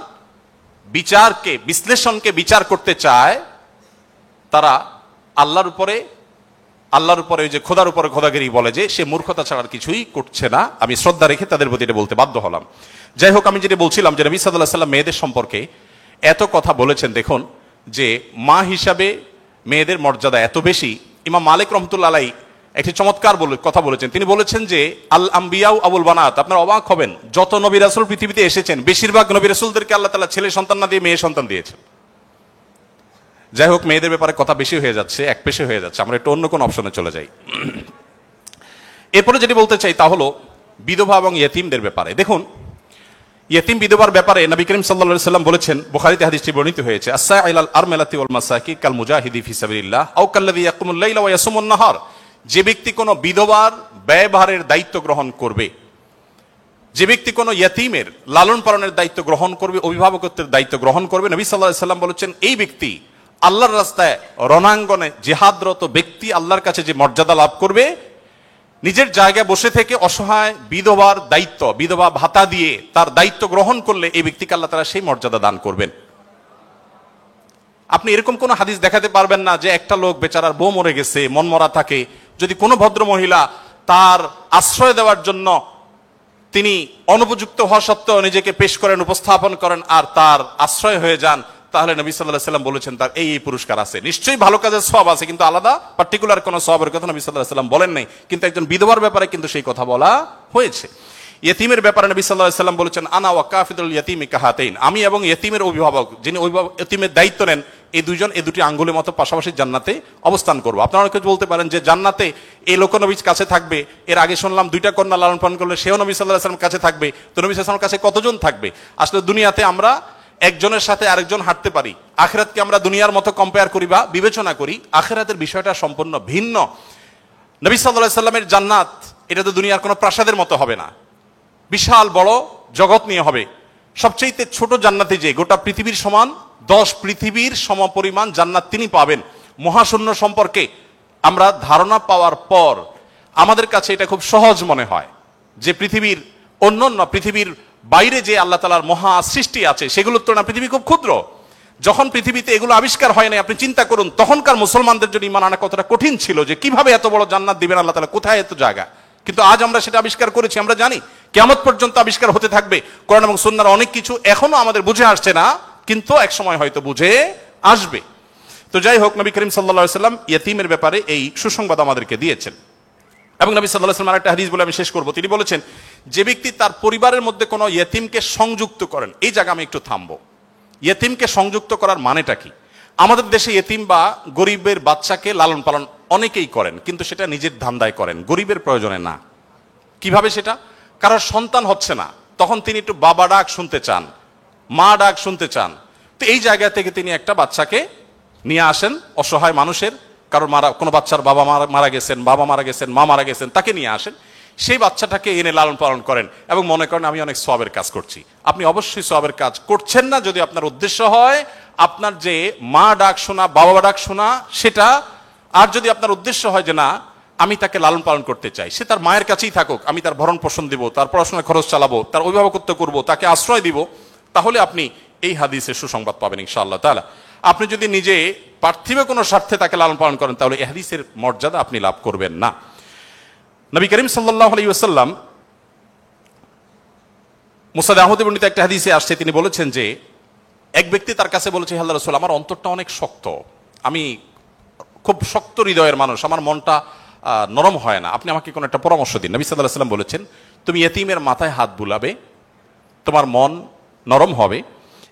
বিচারকে, বিশ্লেষণকে বিচার করতে চায়, তারা আল্লাহর উপরে ওই যে খোদার উপরে খোদাগিরি বলে যে সে মূর্খতা ছাড়া কিছুই করছে না। আমি শ্রদ্ধা রেখে তাদের প্রতি এটা বলতে বাধ্য হলাম। যাই হোক, আমি যেটা বলছিলাম যে নবী সাল্লাল্লাহু আলাইহি ওয়াসাল্লাম মেয়েদের সম্পর্কে এত কথা বলেছেন, দেখুন যে মা হিসাবে মেয়েদের মর্যাদা এত বেশি। ইমাম মালিক রহমতুল্লাহ আলাইহি একটি চমৎকার কথা বলেছেন। তিনি বলেছেন যে আল আম্বিয়াউ আবুল বানাত। আপনারা অবাক হবেন, যত নবী রাসূল পৃথিবীতে এসেছেন বেশিরভাগ নবী রাসূলদেরকে আল্লাহ তাআলা ছেলে সন্তান না দিয়ে মেয়ে সন্তান দিয়েছেন। যাই হোক, মেয়েদের ব্যাপারে কথা বেশি হয়ে যাচ্ছে, এক পেশে হয়ে যাচ্ছে, আমরা একটু অন্য কোন অপশনে চলে যাই। এরপরে যেটি বলতে চাই তা হলো, বিধবা এবং ইয়েতিমদের ব্যাপারে। দেখুন, ইয়েতিম বিধবার ব্যাপারে নবী করিম সাল্লাল্লাহু আলাইহি ওয়াসাল্লাম বলেছেন, বুখারীতে হাদিসটি বর্ণিত হয়েছে, আস-সাইলাল আরমালাতি ওয়াল মাসাকি কাল মুজাহিদি ফি সাবিলিল্লাহ আও কাল্লাযী ইয়াকুমুল লাইলা ওয়া ইয়াসুমুন নাহার। যে ব্যক্তি কোনো বিধবার ব্যয়ভারের দায়িত্ব গ্রহণ করবে, যে ব্যক্তি কোনো ইয়েতিমের লালন পালনের দায়িত্ব গ্রহণ করবে, অভিভাবকত্বের দায়িত্ব গ্রহণ করবে, নবী সাল্লাল্লাহু আলাইহি ওয়াসাল্লাম বলেছেন এই ব্যক্তি আল্লাহর রাস্তায় রণাঙ্গনে জিহাদরত ব্যক্তি আল্লাহর কাছে যে মর্যাদা লাভ করবে, নিজের জায়গায় বসে থেকে অসহায় বিধবার দায়িত্ব, বিধবা ভাতা দিয়ে তার দায়িত্ব গ্রহণ করলে এই ব্যক্তিকে আল্লাহ তাআলা সেই মর্যাদা দান করবেন। আপনি এরকম কোন হাদিস দেখাতে পারবেন না যে একটা লোক বেচারার বউ মরে গেছে, মন মরা থাকে, যদি কোনো ভদ্র মহিলা তার আশ্রয় দেওয়ার জন্য তিনি অনুপযুক্ত হওয়া সত্ত্বেও নিজেকে পেশ করেন, উপস্থাপন করেন আর তার আশ্রয় হয়ে যান, তাহলে নবী সাল্লাল্লাহু আলাইহি ওয়াসাল্লাম বলেছেন তার এই পুরস্কার আছে। নিশ্চয়ই ভালো কাজের সওয়াব আছে, কিন্তু আলাদা পার্টিকুলার কোনো সওয়াবের কথা নবী সাল্লাল্লাহু আলাইহি ওয়াসাল্লাম বলেন নাই। কিন্তু একজন বিধবার ব্যাপারে কিন্তু সেই কথা বলা হয়েছে। ইয়েতিমের ব্যাপারে নবী সাল্লাল্লাহু আলাইহি ওয়াসাল্লাম বলেছেন, আনা ওয়া কাফিদুল ইয়াতিমি কাহাতাইন, আমি এবং ইয়েতিমের অভিভাবক, যিনি ইয়েতিমের দায়িত্ব নেন, এই দুইজন এই দুটি আঙ্গুলের মতো পাশাপাশি জান্নাতে অবস্থান করব। আপনারা অনেকে বলতে পারেন যে জান্নাতে এই লোক নবীর কাছে থাকবে, এর আগে শুনলাম দুইটা কন্যা লালন পালন করলে সেও নবী সাল্লাল্লাহু আলাইহি ওয়াসাল্লামের কাছে থাকবে, তো নবী সাল্লাল্লাহু আলাইহি ওয়াসাল্লামের কাছে কতজন থাকবে? আসলে দুনিয়াতে আমরা একজনের সাথে আরেকজন হাঁটতে পারি, আখিরাতকে আমরা দুনিয়ার মতো কম্পেয়ার করি বা বিবেচনা করি, আখিরাতের বিষয়টা সম্পূর্ণ ভিন্ন। নবী সাল্লাল্লাহু আলাইহি ওয়াসাল্লামের জান্নাত এটা তো দুনিয়ার কোনো প্রাসাদের মতো হবে না, বিশাল বড় জগৎ নিয়ে হবে। সবচেয়ে ছোট জান্নাতে যে গোটা পৃথিবীর সমান 10 পৃথিবীর সমপরিমাণ জান্নাত তিনি পাবেন। মহাশূন্য সম্পর্কে আমরা ধারণা পাওয়ার পর আমাদের কাছে এটা খুব সহজ মনে হয় যে পৃথিবীর অন্যান্য পৃথিবীর বাইরে যে আল্লাহ তাআলার মহা সৃষ্টি আছে সেগুলোর তুলনায় পৃথিবী খুব ক্ষুদ্র। যখন পৃথিবীতে এগুলো আবিষ্কার হয় নাই, আপনি চিন্তা করুন তখনকার মুসলমানদের জন্য ঈমান আনা কতটা কঠিন ছিল, যে কিভাবে এত বড় জান্নাত দিবেন আল্লাহ তাআলা, কোথায় এত জায়গা। কিন্তু আজ আমরা সেটা আবিষ্কার করেছি, আমরা জানি কিয়ামত পর্যন্ত আবিষ্কার হতে থাকবে। কোরআন এবং সুন্নাহর অনেক কিছু এখনো আমাদের বুঝে আসছে না, কিন্তু এক সময় হয়তো বুঝে আসবে। তো যাই হোক, নবী করিম সাল্লাল্লাহু আলাইহি ওয়াসাল্লাম ইয়েতিমের ব্যাপারে এই সুসংবাদ আমাদেরকে দিয়েছেন। এবং নবী সাল্লাল্লাহু আলাইহি ওয়াসাল্লাম আরেকটা হাদিস বলে আমি শেষ করব, তিনি বলেছেন যে ব্যক্তি তার পরিবারের মধ্যে কোনো ইয়েতিমকে সংযুক্ত করেন, এই জায়গা আমি একটু থামবো। ইয়েতিমকে সংযুক্ত করার মানেটা কি? আমাদের দেশে ইয়েতিম বা গরিবের বাচ্চাকে লালন পালন অনেকেই করেন, কিন্তু সেটা নিজের ধান্দায় করেন, গরিবের প্রয়োজনে না। কিভাবে সেটা? কারোর সন্তান হচ্ছে না, তখন তিনি একটু বাবা ডাক শুনতে চান, মা ডাক শুনতে চান, তো এই জায়গা থেকে তিনি একটা বাচ্চাকে নিয়ে আসেন, অসহায় মানুষের, কারোর কোনো বাচ্চার বাবা মারা গেছেন, বাবা মারা গেছেন, মা মারা গেছেন, তাকে নিয়ে আসেন, সেই বাচ্চাটাকে এনে লালন পালন করেন এবং মনে করেন আমি অনেক সওয়াবের কাজ করছি। আপনি অবশ্যই সওয়াবের কাজ করছেন না যদি আপনার উদ্দেশ্য হয় আপনার যে মা ডাক শোনা, বাবা ডাক শোনা সেটা, আর যদি আপনার উদ্দেশ্য হয় যে না আমি তাকে লালন পালন করতে চাই, সে তার মায়ের কাছেই থাকুক, আমি তার ভরণ পোষণ দিব, তার পড়াশোনার খরচ চালাবো, তার অভিভাবকত্ব করব, তাকে আশ্রয় দিব, তাহলে আপনি এই হাদিসের সুসংবাদ পাবেন ইনশাআল্লাহ তাআলা। আপনি যদি নিজে পার্থিব কোনো স্বার্থে তাকে লালন পালন করেন তাহলে এই হাদিসের মর্যাদা আপনি লাভ করবেন না। নবী করিম সাল্লাল্লাহু আলাইহি ওয়াসাল্লাম মুসনাদ আহমদে বর্ণিত একটা হাদিসে আসছে, তিনি বলেছেন যে এক ব্যক্তি তার কাছে বলেছে, হে আল্লাহর রাসূল, আমার অন্তরটা অনেক শক্ত, আমি খুব শক্ত হৃদয়ের মানুষ, আমার মনটা নরম হয় না, আপনি আমাকে কোনো একটা পরামর্শ দিন। নবী সাল্লাল্লাহু আলাইহি ওয়াসাল্লাম বলেছেন, তুমি ইয়েতিমের মাথায় হাত বুলাবে, তোমার মন নরম হবে,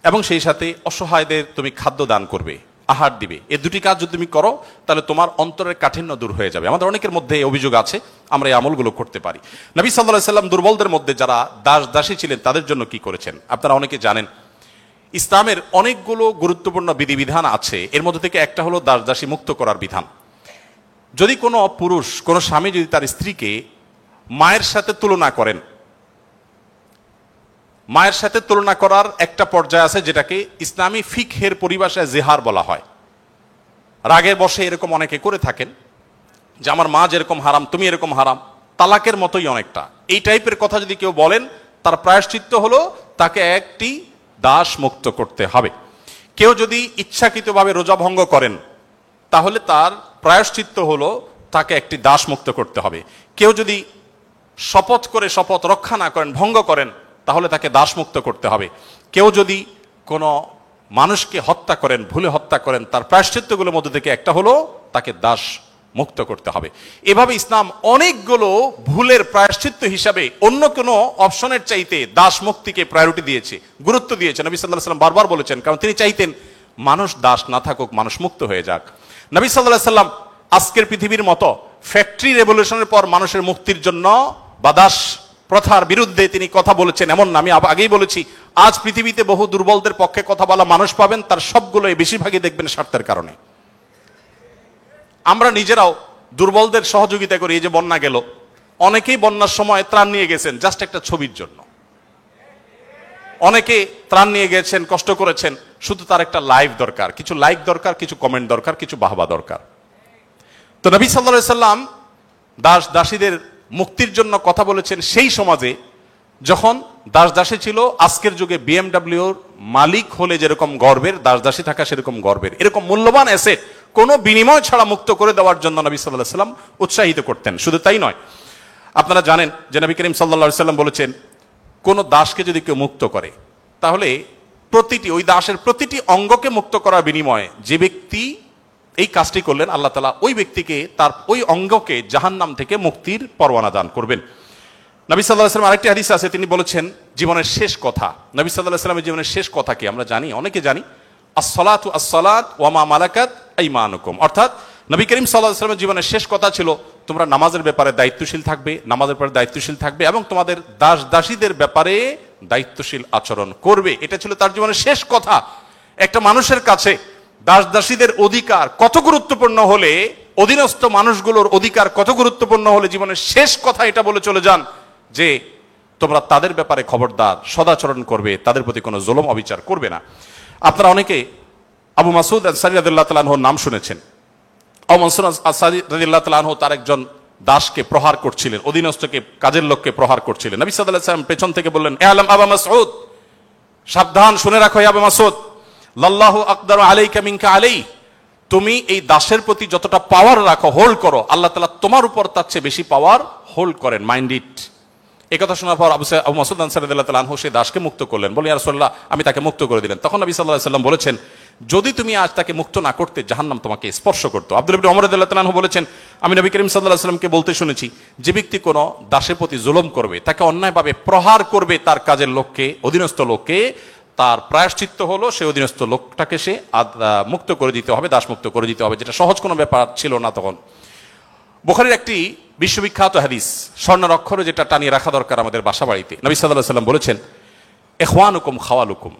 এবং সেই সাথে অসহায়দের তুমি খাদ্য দান করবে, আহার দিবে। এই দুটি কাজ যদি তুমি করো তাহলে তোমার অন্তরের কাঠিন্য দূর হয়ে যাবে। আমাদের অনেকের মধ্যে এই অভিযোগ আছে, আমরা এই আমলগুলো করতে পারি। নবী সাল্লাল্লাহু আলাইহি ওয়াসাল্লাম দুর্বলদের মধ্যে যারা দাসী ছিলেন তাদের জন্য কি করেছেন আপনারা অনেকে জানেন। ইসলামের অনেকগুলো গুরুত্বপূর্ণ বিধিবিধান আছে, এর মধ্যে থেকে একটা হলো দাসী মুক্ত করার বিধান। যদি কোনো পুরুষ, কোনো স্বামী যদি তার স্ত্রীকে মায়ের সাথে তুলনা করেন, মায়ের সাথে তুলনা করার একটা পর্যায়ে আছে যেটাকে ইসলামী ফিকহের পরিভাষায় জিহার বলা হয়। রাগের বশে এরকম অনেকে করে থাকেন যে আমার মা যেরকম হারাম তুমি এরকম হারাম, তালাকের মতোই অনেকটা এই টাইপের কথা যদি কেউ বলেন, তার প্রায়শ্চিত্ত হলো তাকে একটি দাস মুক্ত করতে হবে। কেউ যদি ইচ্ছাকৃতভাবে রোজা ভঙ্গ করেন তাহলে তার প্রায়শ্চিত্ত হলো তাকে একটি দাস মুক্ত করতে হবে। কেউ যদি শপথ করে শপথ রক্ষা না করেন, ভঙ্গ করেন, তাহলে তাকে দাস মুক্ত করতে হবে। কেউ যদি কোনো মানুষকে হত্যা করেন, ভুলে হত্যা করেন, তার প্রায়শ্চিত্তগুলোর মধ্যে থেকে একটা হলো তাকে দাস মুক্ত করতে হবে। এভাবে ইসলাম অনেকগুলো ভুলের প্রায়শ্চিত্ত হিসাবে অন্য কোনো অপশনের চাইতে দাস মুক্তিকে প্রায়োরিটি দিয়েছে, গুরুত্ব দিয়েছে। নবী সাল্লাল্লাহু আলাইহি ওয়াসাল্লাম বারবার বলেছেন, কারণ তিনি চাইতেন মানুষ দাস না থাকুক, মানুষ মুক্ত হয়ে যাক। নবী সাল্লাল্লাহু আলাইহি ওয়াসাল্লাম আজকের পৃথিবীর মতো ফ্যাক্টরি রেভলিউশনের পর মানুষের মুক্তির জন্য বা দাস প্রথার বিরুদ্ধে তিনি কথা বলেছেন এমন না। আমি আগেই বলেছি, আজ পৃথিবীতে বহু দুর্বলদের পক্ষে কথা বলা মানুষ পাবেন, তার সবগুলোই বেশিরভাগই দেখবেন স্বার্থের কারণে। আমরা নিজেরাও দুর্বলদের সহযোগিতা করি। এই যে বন্যা গেল, অনেকেই বন্যার সময় ত্রাণ নিয়ে গেছেন জাস্ট একটা ছবির জন্য। অনেকে ত্রাণ নিয়ে গেছেন, কষ্ট করেছেন, শুধু তার একটা লাইভ দরকার, কিছু লাইক দরকার, কিছু কমেন্ট দরকার, কিছু বাহবা দরকার। তো নবী সাল্লাল্লাহু আলাইহি সাল্লাম দাস দাসীদের মুক্তির জন্য কথা বলেছেন সেই সমাজে যখন দাস দাসী ছিল। আজকের যুগে বিএমডব্লিউর মালিক হলে যেরকম গর্বের, দাস দাসী থাকা সেরকম গর্বের। এরকম মূল্যবান অ্যাসেট কোনো বিনিময় ছাড়া মুক্ত করে দেওয়ার জন্য নবী সাল্লাল্লাহু আলাইহি সাল্লাম উৎসাহিত করতেন। শুধু তাই নয়, আপনারা জানেন যে নবী করিম সাল্লাল্লাহু আলাইহি সাল্লাম বলেছেন, কোন দাসকে যদি কেউ মুক্ত করে, তাহলে ওই দাসের প্রতিটি অঙ্গকে মুক্ত করার বিনিময়ে যে ব্যক্তি এই কাজটি করলেন, আল্লাহ তাআলা ওই ব্যক্তিকে তার ওই অঙ্গকে জাহান্নাম থেকে মুক্তির পরওয়ানা দান করবেন। নবী সাল্লাল্লাহু আলাইহি ওয়াসাল্লাম আরেকটি হাদিসে আছে, তিনি বলেছেন জীবনের শেষ কথা। নবী সাল্লাল্লাহু আলাইহি ওয়াসাল্লামের জীবনের শেষ কথা কি আমরা জানি, অনেকে জানি, আসসালাতু আসসালাত ওয়া মা মালাকাত আইমানুকুম। অর্থাৎ নবী করিম সাল্লাল্লাহু আলাইহি ওয়াসাল্লামের জীবনের শেষ কথা ছিল, তোমরা নামাজের ব্যাপারে দায়িত্বশীল থাকবে, নামাজের ব্যাপারে দায়িত্বশীল থাকবে এবং তোমাদের দাস দাসীদের ব্যাপারে দায়িত্বশীল আচরণ করবে। এটা ছিল তার জীবনের শেষ কথা। একটা মানুষের কাছে দাস দাসীদের অধিকার কত গুরুত্বপূর্ণ হলে, অধীনস্থ মানুষগুলোর অধিকার কত গুরুত্বপূর্ণ হলে জীবনের শেষ কথা এটা বলে চলে যান যে তোমরা তাদের ব্যাপারে খবরদার সদাচরণ করবে, তাদের প্রতি কোনো জুলুম অবিচার করবে না। আপনারা অনেকে আবু মাসউদ আনসারী রাদিয়াল্লাহু তাআলা আনহুর নাম শুনেছেন। আবু মাসউদ আনসারী রাদিয়াল্লাহু তাআলা আনহু তার একজন দাসকে প্রহার করছিলেন, অধীনস্থকে, কাজের লোককে প্রহার করছিলেন। নবী সাল্লাল্লাহু আলাইহি ওয়াসাল্লাম পেছন থেকে বললেন, আলাম আবু মাসউদ, সাবধান, শুনে রাখো আবু মাসউদ, লাল্লাহু আকদারু আলাইকা মিনকা আলাইহি, তুমি এই দাসের প্রতি যতটা পাওয়ার রাখো, হোল্ড করো, আল্লাহ তাআলা তোমার উপর তার চেয়ে বেশি পাওয়ার হোল্ড করেন, মাইন্ড ইট। এই কথা শোনার পর আবু মাসউদ আনসারী রাদিয়াল্লাহু তাআলা আনহু সেই দাসকে মুক্ত করলেন। বলে, ইয়া রাসূলুল্লাহ, আমি তাকে মুক্ত করে দিলেন। তখন নবী সাল্লাল্লাহু আলাইহি ওয়াসাল্লাম বলেছেন, যদি তুমি আজ তাকে মুক্ত না করতে, জাহান্নাম তোমাকে স্পর্শ করতো। আব্দুল্লাহ ইবনে ওমর রাদিয়াল্লাহু তাআলা আনহু বলেছেন, আমি নবী করিম সাল্লাল্লাহু আলাইহি ওয়াসাল্লামকে বলতে শুনেছি, যে ব্যক্তি কোনো দাসের প্রতি জুলুম করবে, তাকে অন্যায়ভাবে প্রহার করবে, তার কাজের লোককে, অধীনস্থ লোককে, তার প্রায়শ্চিত্ত হলো সেই অধীনস্থ লোকটাকে সে মুক্ত করে দিতে হবে, দাস মুক্ত করে দিতে হবে, যেটা সহজ কোনো ব্যাপার ছিল না তখন। বুখারীর একটি বিশ্ববিখ্যাত হাদিস, স্বর্ণের অক্ষরে যেটা টানিয়ে রাখা দরকার আমাদের বাসা বাড়িতে। নবী সাল্লাল্লাহু আলাইহি ওয়াসাল্লাম বলেছেন, ইখওয়ানুকুম খাওয়ালুকুম,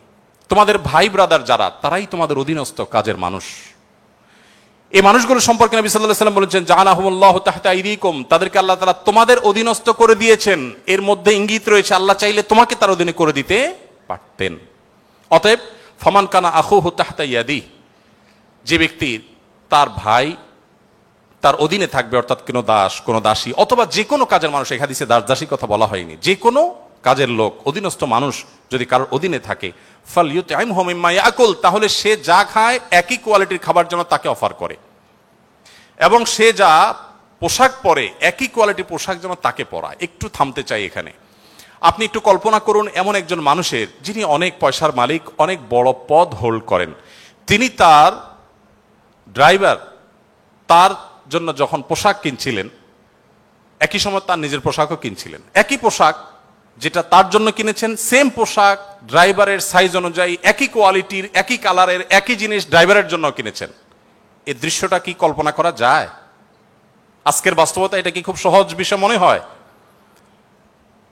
তোমাদের ভাই ব্রাদার যারা, তারাই তোমাদের অধীনস্থ কাজের মানুষ। এই মানুষগুলো সম্পর্কে নবী সাল্লাল্লাহু আলাইহি ওয়াসাল্লাম বলেছেন, জাআলাহুমুল্লাহু তাহতা আইদিকুম, তাদেরকে আল্লাহ তাআলা তোমাদের অধীনস্থ করে দিয়েছেন। এর মধ্যে ইঙ্গিত রয়েছে আল্লাহ চাইলে তোমাকে তার অধীনে করে দিতে পারতেন। অতএব ফামান কানা আখুহু তাহতা ইয়াদি, যে ব্যক্তি তার ভাই তার অধীনে থাকবে, অর্থাৎ কোনো দাস, কোনো দাসী অথবা যে কোনো কাজের মানুষ, এই হাদিসে দাস দাসীর কথা বলা হয়নি, যে কোনো কাজের লোক, অধীনস্থ মানুষ যদি কারোর অধীনে থাকে, ফালইউতইমহু মিম্মা ইয়াকুল, তাহলে সে যা খায় একই কোয়ালিটির খাবার যেন তাকে অফার করে, এবং সে যা পোশাক পরে একই কোয়ালিটির পোশাক যেন তাকে পরায়। একটু থামতে চাই এখানে। আপনি একটু কল্পনা করুন, এমন একজন মানুষের, যিনি অনেক পয়সার মালিক, অনেক বড় পদ হোল্ড করেন, তিনি তার ড্রাইভার তার জন্য যখন পোশাক কিনছিলেন, একই সময় তার নিজের পোশাকও কিনছিলেন। একই পোশাক যেটা তার জন্য কিনেছেন, সেম পোশাক ড্রাইভারের সাইজ অনুযায়ী, একই কোয়ালিটির, একই কালারের, একই জিনিস ড্রাইভারের জন্য কিনেছেন। এই দৃশ্যটা কি কল্পনা করা যায়? আজকের বাস্তবতা এটা কি খুব সহজ বিষয় মনে হয়?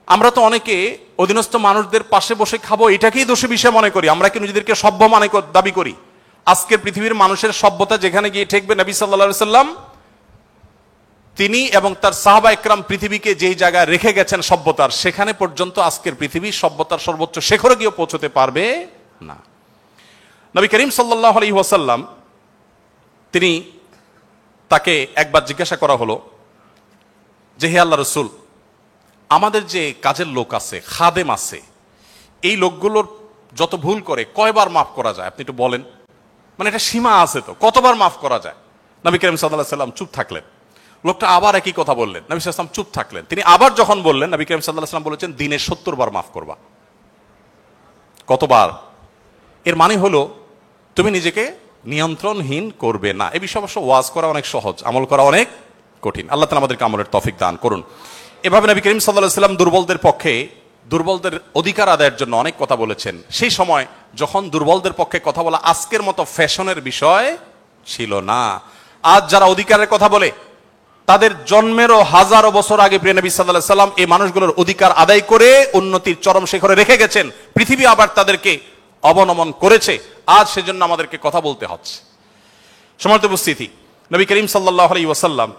আমরা তো অনেকে অধীনস্থ মানুষদের পাশে বসে খাবো এটাকেই দোষী বিষয় মনে করি। আমরা কি নিজেদেরকে সভ্য দাবি করি? আজকের পৃথিবীর মানুষের সভ্যতা যেখানে গিয়ে ঠেকবে, নবী সাল্লাল্লাহু আলাইহি ওয়াসাল্লাম তিনি এবং তার সাহাবা ইকরাম পৃথিবীকে যেই জায়গায় রেখে গেছেন সভ্যতার, সেখানে পর্যন্ত আজকের পৃথিবী সভ্যতার সর্বোচ্চ শিখরে গিয়ে পৌঁছতে পারবে না। নবী করিম সাল্লাল্লাহু আলাইহি ওয়াসাল্লাম তিনি, তাকে একবার জিজ্ঞাসা করা হলো যে, হে আল্লাহর রাসূল, আমাদের যে কাজের লোক আছে, খাদেম আছে, এই লোকগুলোর যত ভুল করে কয়বার মাফ করা যায় আপনি একটু বলেন? মানে এটা সীমা আছে তো, কতবার মাফ করা যায়? নবী করিম সাল্লাল্লাহু আলাইহি ওয়াসাল্লাম চুপ থাকলেন। লোকটা আবার একই কথা বললেন, নবী সাল্লাল্লাহু আলাইহি ওয়াসাল্লাম চুপ থাকলেন। তিনি আবার যখন বললেন, নবী করিম সাল্লাল্লাহু আলাইহি ওয়াসাল্লাম বলেছেন, দিনে 70 বার মাফ করবা। কতবার? এর মানে হলো তুমি নিজেকে নিয়ন্ত্রণহীন করবে না। এই বিষয়ে অবশ্য ওয়াজ করা অনেক সহজ, আমল করা অনেক কঠিন। আল্লাহ তাআলা আমাদেরকে আমলের তৌফিক দান করুন। এভাবে নবী করিম সাল্লাল্লাহু আলাইহি ওয়াসাল্লাম দুর্বলদের পক্ষে, দুর্বলদের অধিকার আদায়ের জন্য অনেক কথা বলেছেন। সেই সময় যখন দুর্বলদের পক্ষে কথা বলা আজকের মতো ফ্যাশনের বিষয় ছিল না। আজ যারা অধিকারের কথা বলে, তাদের জন্মেরও হাজারো বছর আগে প্রিয় নবী সাল্লাল্লাহু আলাইহি সাল্লাম এই মানুষগুলোর অধিকার আদায় করে উন্নতির চরম শিখরে রেখে গেছেন। পৃথিবী আবার তাদেরকে অবনমন করেছে, আজ সেজন্য আমাদেরকে কথা বলতে হচ্ছে। সম্মানিত উপস্থিতি, নবী করিম সাল্লাল্লাহু আলাইহি ওয়াসাল্লাম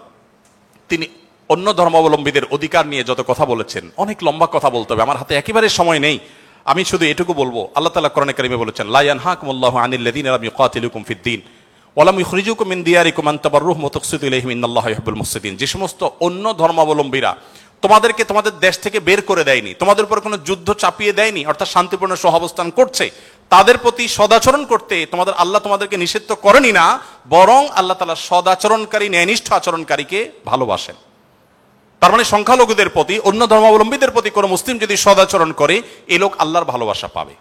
তিনি অন্য ধর্মাবলম্বীদের অধিকার নিয়ে যত কথা বলেছেন, অনেক লম্বা কথা বলতে হবে, আমার হাতে একেবারে সময় নেই। আমি শুধু এটুকু বলবো, আল্লাহ তাআলা কোরআনে কারিমে বলেছেন, লা ইয়ানহাকুমুল্লাহু আনিল্লাযীনা লাম ইউকাতিলুকুম ফিদ-দীন ওয়া লাম ইখরিজুকুম মিন দিয়ারিকুম আন তাবাররুহুম ওয়া তুকসিতু ইলাইহিম ইন্নাল্লাহা ইউহিব্বুল মুকসিতিন। যে সমস্ত অন্য ধর্মাবলম্বীরা তোমাদেরকে তোমাদের দেশ থেকে বের করে দেয়নি, তোমাদের উপর কোনো যুদ্ধ চাপিয়ে দেয়নি, অর্থাৎ শান্তিপূর্ণ সহাবস্থান করছে, তাদের প্রতি সদাচরণ করতে তোমাদের আল্লাহ তোমাদেরকে নিষিদ্ধ করেনি না, বরং আল্লাহ তাআলা সদাচরণকারী, ন্যায়নিষ্ঠ আচরণকারীকে ভালোবাসেন। তার মানে সংখ্যালঘুদের প্রতি, অন্য ধর্মাবলম্বীদের প্রতি কোনো মুসলিম যদি সদাচরণ করে, এই লোক আল্লাহর ভালোবাসা পাবে।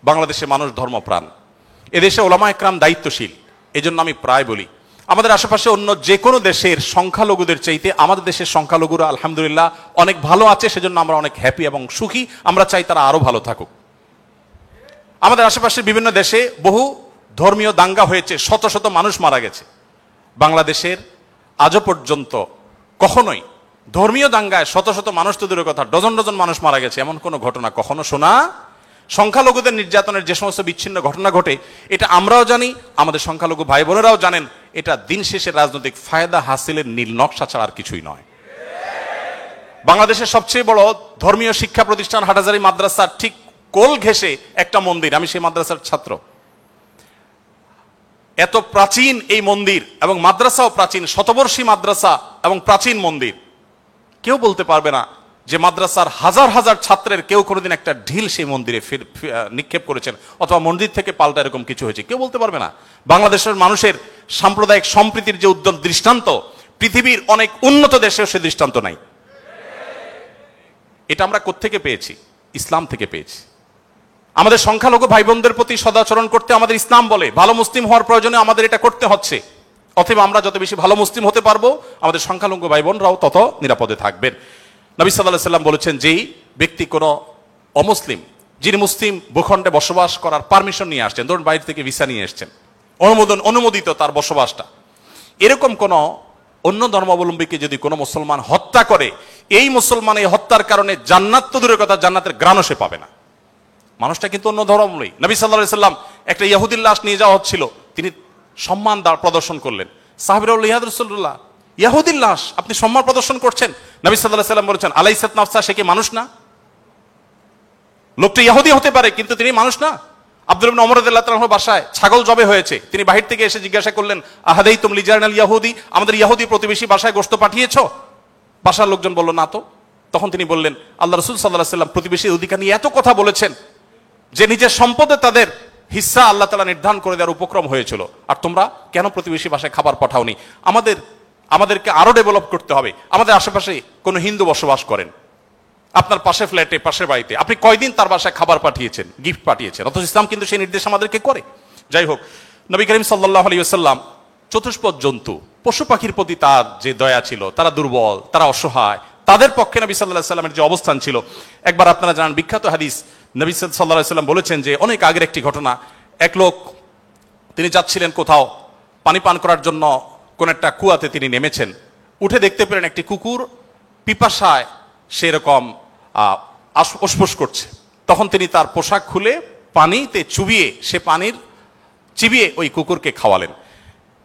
বাংলাদেশে মানুষ ধর্মপ্রাণ, এদেশে ওলামা একরাম দায়িত্বশীল। এজন্য আমি প্রায় বলি, আমাদের আশেপাশে অন্য যে কোনো দেশের সংখ্যালঘুদের চাইতে আমাদের দেশের সংখ্যালঘুরা আলহামদুলিল্লাহ অনেক ভালো আছে, সেজন্য আমরা অনেক হ্যাপি এবং সুখী। আমরা চাই তারা আরো ভালো থাকুক। আমাদের আশেপাশের বিভিন্ন দেশে বহু ধর্মীয় দাঙ্গা হয়েছে, শত শত মানুষ মারা গেছে। বাংলাদেশের আজও পর্যন্ত কখনোই ধর্মীয় দাঙ্গায় শত শত মানুষ তো দূরের কথা, ডজন ডজন মানুষ মারা গেছে, এমন কোনো ঘটনা কখনো শোনা। সংখ্যালঘুদের নির্যাতনের যে সমস্ত বিচ্ছিন্ন ঘটনা ঘটে, এটা আমরাও জানি, আমাদের সংখ্যালঘু ভাই বোনেরাও জানেন। এটা দিন শেষে রাজনৈতিক ফায়দা হাসিলের নীল নকশা ছাড়া আর কিছুই নয়। বাংলাদেশের সবচেয়ে বড় ধর্মীয় শিক্ষা প্রতিষ্ঠান হাটহাজারী মাদ্রাসার ঠিক কোল ঘেঁষে একটা মন্দির, আমি সেই মাদ্রাসার ছাত্র। এত প্রাচীন এই মন্দির এবং মাদ্রাসাও প্রাচীন, শতবর্ষী মাদ্রাসা এবং প্রাচীন মন্দির। কেউ বলতে পারবে না যে মাদ্রাসার হাজার হাজার ছাত্রের কেউ কোনোদিন একটা ঢিল সেই মন্দিরে নিক্ষেপ করেছেন অথবা মন্দির থেকে পাল্টা এরকম কিছু হয়েছে, কেউ বলতে পারবে না। বাংলাদেশের মানুষের সাম্প্রদায়িক সম্প্রীতির যে উদ্যম দৃষ্টান্ত, পৃথিবীর অনেক উন্নত দেশেও সে দৃষ্টান্ত নাই। এটা আমরা কোত্থেকে পেয়েছি? ইসলাম থেকে পেয়েছি। আমাদের সংখ্যালঘু ভাই বোনদের প্রতি সদাচরণ করতে আমাদের ইসলাম বলে, ভালো মুসলিম হওয়ার প্রয়োজনে আমাদের এটা করতে হচ্ছে। অথবা আমরা যত বেশি ভালো মুসলিম হতে পারবো, আমাদের সংখ্যালঘু ভাই বোনরাও তত নিরাপদে থাকবেন। নবী সাল্লাল্লাহু আলাইহি সাল্লাম বলেছেন, যেই ব্যক্তি কোনো অমুসলিম, যিনি মুসলিম ভূখণ্ডে বসবাস করার পারমিশন নিয়ে আসছেন, ধরুন বাইরে থেকে ভিসা নিয়ে এসছেন, অনুমোদিত তার বসবাসটা, এরকম কোন অন্য ধর্মাবলম্বীকে যদি কোনো মুসলমান হত্যা করে, এই মুসলমান এই হত্যার কারণে জান্নাত তো দূরের কথা, জান্নাতের ঘ্রাণও সে পাবে না। মানুষটা কিন্তু অন্য ধর্মাবলম্বী। নবী সাল্লাল্লাহু আলাইহি সাল্লাম একটা ইহুদির লাশ নিয়ে যাওয়া হচ্ছিল, তিনি সম্মান প্রদর্শন করলেন। সাহাবীরা বললেন, ইয়া রাসূলুল্লাহ, ইহুদির লাশ আপনি সম্মান প্রদর্শন করছেন? নবী সাল্লাল্লাহু আলাইহি সাল্লাম বলেছেন, আলাইসাত নাফসা, সে কি মানুষ না? লোকটা ইহুদি হতে পারে কিন্তু তিনি মানুষ না। আব্দুল্লাহ ইবনে ওমর রাদিয়াল্লাহু তাআলার বাসায় ছাগল জবে হয়েছে, তিনি বাহির থেকে এসে জিজ্ঞাসা করলেন, আহাদাইতুম লিজারনাল ইহুদি, আমাদের ইহুদি প্রতিবেশী বাসায় গোশত পাঠিয়েছো? বাসার লোকজন বলল, না তো। তখন তিনি বললেন, আল্লাহ রাসূল সাল্লাল্লাহু আলাইহি সাল্লাম প্রতিবেশীর অধিকার নিয়ে এত কথা বলেছেন যে নিজের সম্পদে তাদের হিস্সা আল্লাহ তাআলা নির্ধারণ করে দেওয়ার উপক্রম হয়েছিল, আর তোমরা কেন প্রতিবেশী বাসায় খাবার পাঠাওনি? আমাদেরকে আরো ডেভেলপ করতে হবে। আমাদের আশেপাশে কোনো হিন্দু বসবাস করেন, আপনার পাশে ফ্ল্যাটে, পাশের বাড়িতে, আপনি কয়দিন তার বাসায় খাবার পাঠিয়েছেন, গিফট পাঠিয়েছেন? অথচ ইসলাম কিন্তু সেই নির্দেশ আমাদেরকে করে। যাই হোক, নবী করিম সাল্লাল্লাহু আলাইহি ওয়াসাল্লাম চতুষ্পদ জন্তু, পশু পাখির প্রতি তার যে দয়া ছিল, তারা দুর্বল, তারা অসহায়, তাদের পক্ষে নবী সাল্লাল্লাহু আলাইহি ওয়াসাল্লামের যে অবস্থান ছিল, একবার আপনারা জানেন বিখ্যাত হাদিস, নবী সাল্লাল্লাহু আলাইহি ওয়াসাল্লাম বলেছেন যে অনেক আগের একটি ঘটনা, এক লোক তিনি যাচ্ছিলেন কোথাও পানি পান করার জন্য, কোন একটা কুয়াতে তিনি নেমেছেন, উঠে দেখতে পেলেন একটি কুকুর পিপাসায় সেরকম অসফস করছে। তখন তিনি তার পোশাক খুলে পানিতে চুবিয়ে, সে পানির চিবিয়ে ওই কুকুরকে খাওয়ালেন।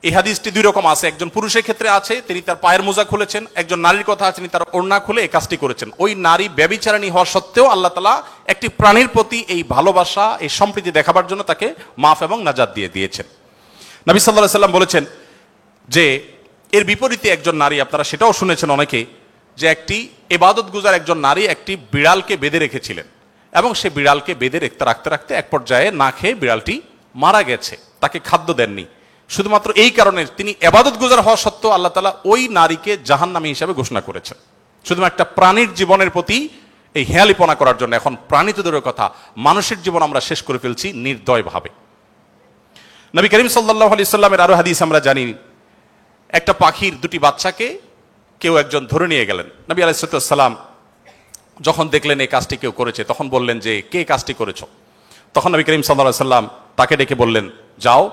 এই হাদিসটি দুই রকম আছে, একজন পুরুষের ক্ষেত্রে আছে, তিনি তার পায়ের মোজা খুলেছেন, একজন নারীর কথা আছে, তিনি তার ওড়না খুলে এই কাজটি করেছেন। ওই নারী ব্যভিচারিণী হওয়া সত্ত্বেও আল্লাহ তাআলা একটি প্রাণীর প্রতি এই ভালোবাসা, এই সম্প্রীতি দেখাবার জন্য তাকে মাফ এবং নাজাত দিয়ে দিয়েছেন। নবী সাল্লাল্লাহু আলাইহি ওয়াসাল্লাম বলেছেন যে এর বিপরীতে একজন নারী, আপনারা সেটাও শুনেছেন অনেকে, যে একটি ইবাদত গুজার একজন নারী একটি বিড়ালকে বেঁধে রেখেছিলেন এবং সে বিড়ালকে বেঁধে রাখতে রাখতে এক পর্যায়ে না খেয়ে বিড়ালটি মারা গেছে, তাকে খাদ্য দেননি। শুধুমাত্র এই কারণে তিনি ইবাদত গুজার হওয়া সত্ত্বেও আল্লাহ তাআলা ওই নারীকে জাহান্নামী হিসেবে ঘোষণা করেছেন, শুধুমাত্র একটা প্রাণীর জীবনের প্রতি এই হেয়ালিপনা করার জন্য। এখন প্রাণী তো দূরের কথা, মানুষের জীবন আমরা শেষ করে ফেলছি নির্দয়ভাবে। নবী করিম সাল্লাল্লাহু আলাইহি সাল্লামের আরো হাদিস আমরা জানি, একটা পাখির দুটি বাচ্চাকে কেউ একজন ধরে নিয়ে গেলেন। নবী আলাইহিস সালাম যখন দেখলেন এই কাজটি কেউ করেছে, তখন বললেন যে কে কাজটি করেছ? তখন নবী করিম সাল্লাল্লাহু আলাইহি সাল্লাম তাকে ডেকে বললেন, যাও,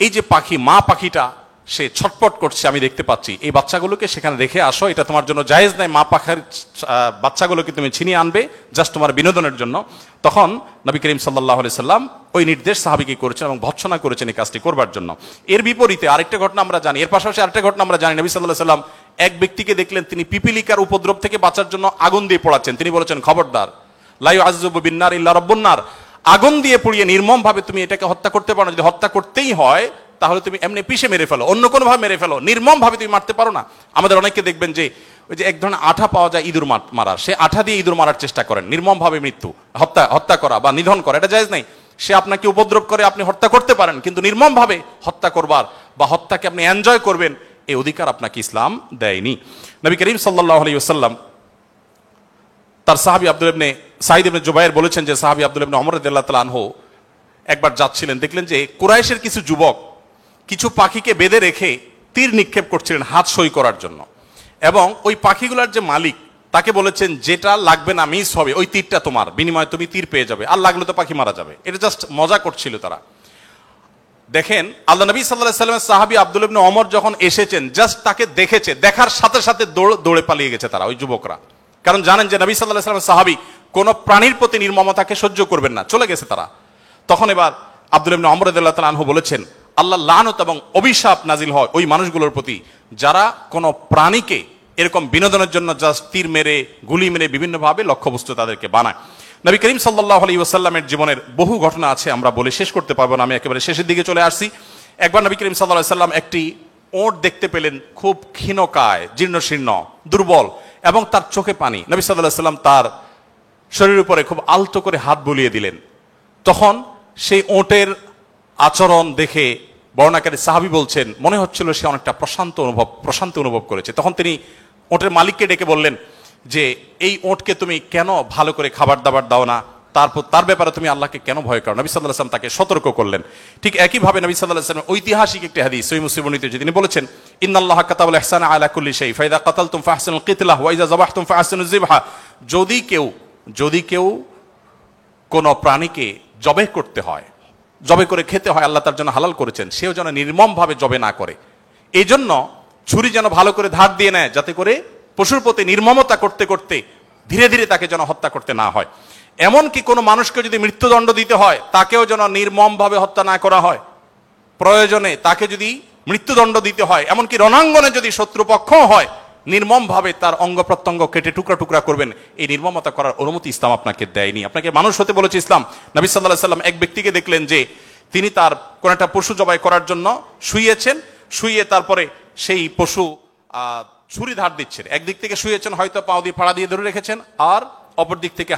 এই যে পাখি, মা পাখিটা সে ছটপট করছে আমি দেখতে পাচ্ছি, এই বাচ্চাগুলোকে সেখানে রেখে আসো, এটা তোমার জন্য জায়েজ নাই, মা পাখার বাচ্চাগুলোকে তুমি ছিনিয়ে আনবে জাস্ট তোমার বিনোদনের জন্য। তখন নবী করিম সাল্লাল্লাহু আলাইহি সাল্লাম ওই নির্দেশ সাহাবীকে করেছেন এবং ভৎসনা করেছেন এই কাজটি করবার জন্য। এর বিপরীতে আরেকটা ঘটনা আমরা জানি, এর পাশাপাশি আরেকটা ঘটনা আমরা জানি, নবী সাল্লাল্লাহু আলাইহি সাল্লাম এক ব্যক্তিকে দেখলেন তিনি পিপিলিকার উপদ্রব থেকে বাঁচার জন্য আগুন দিয়ে পোড়াচ্ছেন। তিনি বলেছেন, খবরদার, লা ইউআযযিবু বিন-নার ইল্লা রাব্বুন নার, আগুন দিয়ে পুড়িয়ে নির্মম ভাবে তুমি এটাকে হত্যা করতে পারো না। যদি হত্যা করতেই হয় তাহলে তুমি এমনি পিষে মেরে ফেলো, অন্য কোনো ভাবে মেরে ফেলো, নির্মম ভাবে তুমি মারতে পারো না। আমাদের অনেককে দেখবেন যে ওই যে এক ধরনের আঠা পাওয়া যায় ইঁদুর মারার, সে আঠা দিয়ে ইঁদুর মারার চেষ্টা করেন, নির্মম ভাবে মৃত্যু, হত্যা করা বা নিধন করা, এটা জায়েজ নাই। সে আপনাকে উপদ্রব করে, আপনি হত্যা করতে পারেন, কিন্তু নির্মম ভাবে হত্যা করবার বা হত্যাকে আপনি এনজয় করবেন এই অধিকার আপনাকে ইসলাম দেয়নি। নবী করিম সাল্লাল্লাহু আলাইহি ওয়াসাল্লাম তার সাহাবী আব্দুল ইবনে সাঈদ ইবনে জুবায়ের বলেছেন যে সাহাবী আব্দুল ইবনে ওমর রাদিয়াল্লাহু তাআলা আনহু একবার যাচ্ছিলেন, দেখলেন যে কুরাইশের কিছু যুবক কিছু পাখিকে বেঁধে রেখে তীর নিক্ষেপ করছিলেন হাত সই করার জন্য, এবং ওই পাখিগুলোর যে মালিক তাকে বলেছেন যেটা লাগবে না মিস হবে, ওই তীরটা তোমার, বিনিময়ে তুমি তীর পেয়ে যাবে, আর লাগলে তো পাখি মারা যাবে। এটা জাস্ট মজা করছিল তারা। দেখেন আল্লাহ নবী সাল্লাল্লাহু আলাইহি ওয়াসাল্লামের সাহাবী আব্দুল ইবনে ওমর যখন এসেছেন, জাস্ট তাকে দেখেছে, দেখার সাথে সাথে দৌড়ে পালিয়ে গেছে তারা, ওই যুবকরা, কারণ জানেন যে নবী সাল্লাল্লাহু আলাইহি ওয়াসাল্লামের সাহাবী কোন প্রাণীর প্রতি নির্মমতাকে সহ্য করবেন না, চলে গেছে তারা। তখন এবার আব্দুল ইবনে ওমর রাদিয়াল্লাহু তাআলা আনহু বলেছেন, আল্লাহ লানত এবং অভিশাপ নাজিল হয় ওই মানুষগুলোর প্রতি যারা কোনো প্রাণীকে এরকম বিনোদনের জন্য জাস্ট তীর মেরে গুলি মেরে বিভিন্নভাবে লক্ষ্যবস্তু তাদেরকে বানায়। নবী করিম সাল্লাল্লাহু আলাইহি ওয়াসাল্লামের জীবনের বহু ঘটনা আছে, আমরা বলে শেষ করতে পারবো না, আমি একেবারে শেষের দিকে চলে আসছি। একবার নবী করিম সাল্লাল্লাহু আলাইহি ওয়াসাল্লাম একটি ওট দেখতে পেলেন, খুব ক্ষীণকায়, জীর্ণশীর্ণ, দুর্বল, এবং তার চোখে পানি। নবী সাল্লাল্লাহু আলাইহি ওয়াসাল্লাম তার শরীরের উপরে খুব আলতো করে হাত বুলিয়ে দিলেন। তখন সেই ওটের আচরণ দেখে বর্ণনাকারী সাহাবী বলছেন মনে হচ্ছিল সে অনেকটা প্রশান্ত অনুভব করেছে। তখন তিনি ওটের মালিককে ডেকে বললেন যে এই ওটকে তুমি কেন ভালো করে খাবার দাবার দাও না, তার ব্যাপারে তুমি আল্লাহকে কেন ভয় করো? নবী সাল্লাল্লাহু আলাইহি ওয়াসাল্লাম তাকে সতর্ক করলেন। ঠিক একইভাবে নবী সাল্লাল্লাহু আলাইহি ওয়াসাল্লাম ঐতিহাসিক একটি হাদিস সহিহ মুসলিম বর্ণিত, তিনি বলেছেন, ইন্নাল্লাহা কাতাবাল ইহসানা আলা কুল্লি শাই ফাইদা কাতালতুম ফাহসিনুল কিতলাহ ওয়া ইযা যাবাহতুম ফাহসিনুজ যিবহা। যদি কেউ কোন প্রাণীকে জবে করতে হয়, জবে করে খেতে হয়, আল্লাহ তার জন্য হালাল করেছেন, সেও যেন নির্মম ভাবে জবে না করে। এই জন্য ছুরি যেন ভালো করে ধার দিয়ে নেয়, যাতে করে পশুর প্রতি নির্মমতা করতে করতে ধীরে ধীরে তাকে যেন হত্যা করতে না হয়। এমনকি কোনো মানুষকে যদি মৃত্যুদণ্ড দিতে হয়, তাকেও যেন নির্মম ভাবে হত্যা না করা হয়। প্রয়োজনে তাকে যদি মৃত্যুদণ্ড দিতে হয়, এমনকি রণাঙ্গনে যদি শত্রুপক্ষ হয়, নির্মম ভাবে তার অঙ্গ প্রত্যঙ্গ কেটে টুকরা টুকরা করবেন, এই নির্মমতা করার অনুমতি ইসলাম আপনাকে দেয়নি। আপনাকে মানুষ হতে বলেছে ইসলাম। নবী সাল্লাল্লাহু আলাইহি ওয়াসাল্লাম এক ব্যক্তিকে দেখলেন যে তিনি তার কোন একটা পশু জবাই করার জন্য শুইয়ে তারপরে সেই পশু ছুরি ধার দিচ্ছেন। একদিক থেকে শুয়েছেন, হয়তো পাও দিয়ে ফাড়া দিয়ে ধরে রেখেছেন, আর অপর দিক থেকে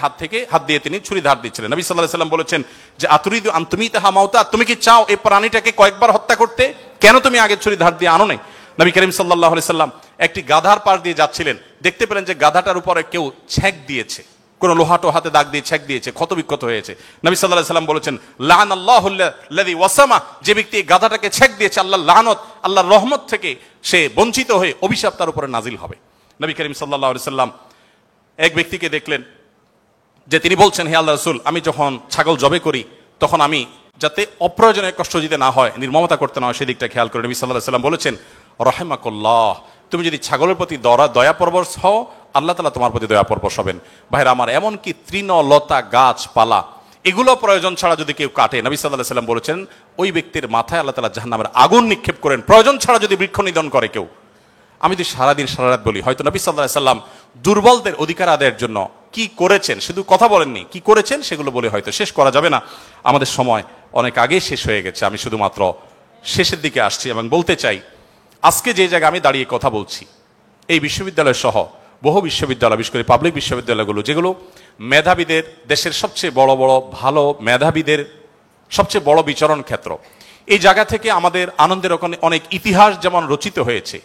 হাত দিয়ে তিনি ছুরি ধার দিচ্ছিলেন। নবী সাল্লাল্লাহু আলাইহি ওয়াসাল্লাম বলেছেন যে আতুরিদু আন তুমিতাহা মাউতা, তুমি কি চাও এই প্রাণীটাকে কয়েকবার হত্যা করতে? কেন তুমি আগে ছুরি ধার দিয়ে আনো নাই? নবী করিম সাল্লাল্লাহু আলাইহি ওয়াসাল্লাম একটি গাধার পাশ দিয়ে যাচ্ছিলেন, দেখতে পেলেন যে গাধাটার উপরে কেউ ছেক দিয়েছে, কোন লোহাটো হাতে দাগ দিয়ে ছেক দিয়েছে, ক্ষতবিক্ষত হয়েছে। নবী সাল্লাল্লাহু আলাইহি ওয়াসাল্লাম বলেছেন, লাআনাল্লাহুল্লাযী ওয়াসামা, যে ব্যক্তি গাধাটাকে ছেক দিয়েছে, আল্লাহর লানত, আল্লাহর রহমত থেকে সে বঞ্চিত হয়ে অভিশাপ তার উপরে নাজিল হবে। নবী করিম সাল্লাল্লাহু আলাইহি ওয়াসাল্লাম এক ব্যক্তিকে দেখলেন যে তিনি বলছেন, হে আল্লাহর রাসূল, আমি যখন ছাগল জবে করি তখন আমি যাতে অপ্রয়োজনীয় কষ্ট দিতে না হয়, নির্মমতা করতে না হয়, সেদিকটা খেয়াল করে। নবী সাল্লাল্লাহু আলাইহি ওয়াসাল্লাম বলেছেন, রাহিমাকুল্লাহ, তুমি যদি ছাগলের প্রতি দয়া পরবশ হও, আল্লাহ তাআলা তোমার প্রতি দয়া পরবশ হবেন। ভাইরা আমার, এমনকি তৃণ লতা গাছপালা এগুলো প্রয়োজন ছাড়া যদি কেউ কাটে, নবী সাল্লাল্লাহু আলাইহি ওয়াসাল্লাম বলেছেন ওই ব্যক্তির মাথায় আল্লাহ তাআলা জাহান্নামের আগুন নিক্ষেপ করেন। প্রয়োজন ছাড়া যদি বৃক্ষ নিধন করে কেউ, আমি তো সারাদিন সারারাত বলি, হয়তো নবী সাল্লাল্লাহু আলাইহি ওয়াসাল্লাম দুর্বলদের অধিকার আদায়ের জন্য কি করেছেন, শুধু কথা বলেননি, কি করেছেন সেগুলো বলে হয়তো শেষ করা যাবে না। আমাদের সময় অনেক আগেই শেষ হয়ে গেছে। আমি শুধুমাত্র শেষের দিকে আসছি এবং বলতে চাই, আজকে যে জায়গায় আমি দাঁড়িয়ে কথা বলছি, এই বিশ্ববিদ্যালয় সহ বহু বিশ্ববিদ্যালয়, বিশেষ করে পাবলিক বিশ্ববিদ্যালয়গুলো, যেগুলো মেধাবীদের, দেশের সবচেয়ে বড় ভালো মেধাবীদের সবচেয়ে বড় বিচরণ ক্ষেত্র, এই জায়গা থেকে আমাদের আনন্দের অনেক ইতিহাস যেমন রচিত হয়েছে,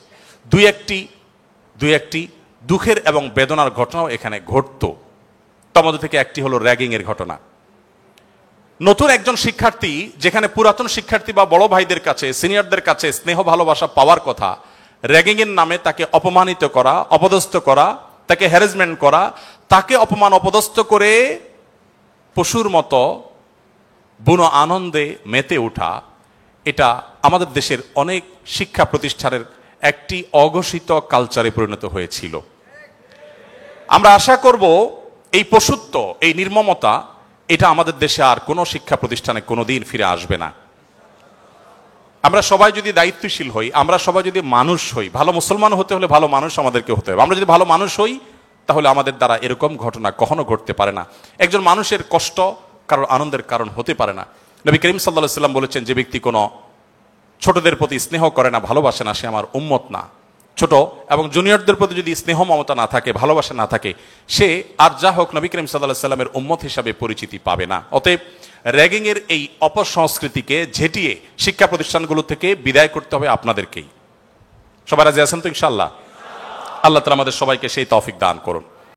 দুই একটি দুঃখের এবং বেদনার ঘটনাও এখানে ঘটতো। তার মধ্যে থেকে একটি হলো র্যাগিং এর ঘটনা। নতুন একজন শিক্ষার্থী, যেখানে পুরাতন শিক্ষার্থী বা বড় ভাইদের কাছে, সিনিয়রদের কাছে স্নেহ ভালোবাসা পাওয়ার কথা, র্যাগিং এর নামে তাকে অপমানিত করা, অপদস্থ করা, তাকে হ্যারাসমেন্ট করা, তাকে অপমান অপদস্থ করে পশুর মতো বুনো আনন্দে মেতে ওঠা, এটা আমাদের দেশের অনেক শিক্ষা প্রতিষ্ঠানের একটি অঘোষিত কালচারে পরিণত হয়েছিল। আমরা আশা করব এই পশুত্ব, এই নির্মমতা, এটা আমাদের দেশে আর কোনো শিক্ষা প্রতিষ্ঠানে কোনোদিন ফিরে আসবে না। আমরা সবাই যদি দায়িত্বশীল হই, আমরা সবাই যদি মানুষ হই, ভালো মুসলমান হতে হলে ভালো মানুষ আমাদেরকে হতে হবে। আমরা যদি ভালো মানুষ হই তাহলে আমাদের দ্বারা এরকম ঘটনা কখনো ঘটতে পারে না। একজন মানুষের কষ্ট কারোর আনন্দের কারণ হতে পারে না। নবী করিম সাল্লাল্লাহু আলাইহি সাল্লাম বলেছেন, যে ব্যক্তি কোনো ছোটদের প্রতি স্নেহ করে না, ভালোবাসে না, সে আমার উম্মত না। ছোট এবং জুনিয়রদের প্রতি যদি স্নেহ মমতা না থাকে, ভালোবাসা না থাকে, সে আর যা হোক নবী করিম সাল্লাল্লাহু আলাইহি সাল্লামের উম্মত হিসাবে পরিচিতি পাবে না। অতএব র্যাগিং এর এই অপসংস্কৃতিকে ঝেঁটিয়ে শিক্ষা প্রতিষ্ঠানগুলো থেকে বিদায় করতে হবে আপনাদেরকেই। সবাই রাজি আছেন তো ইনশাআল্লাহ? আল্লাহ তাআলা আমাদের সবাইকে সেই তৌফিক দান করুন।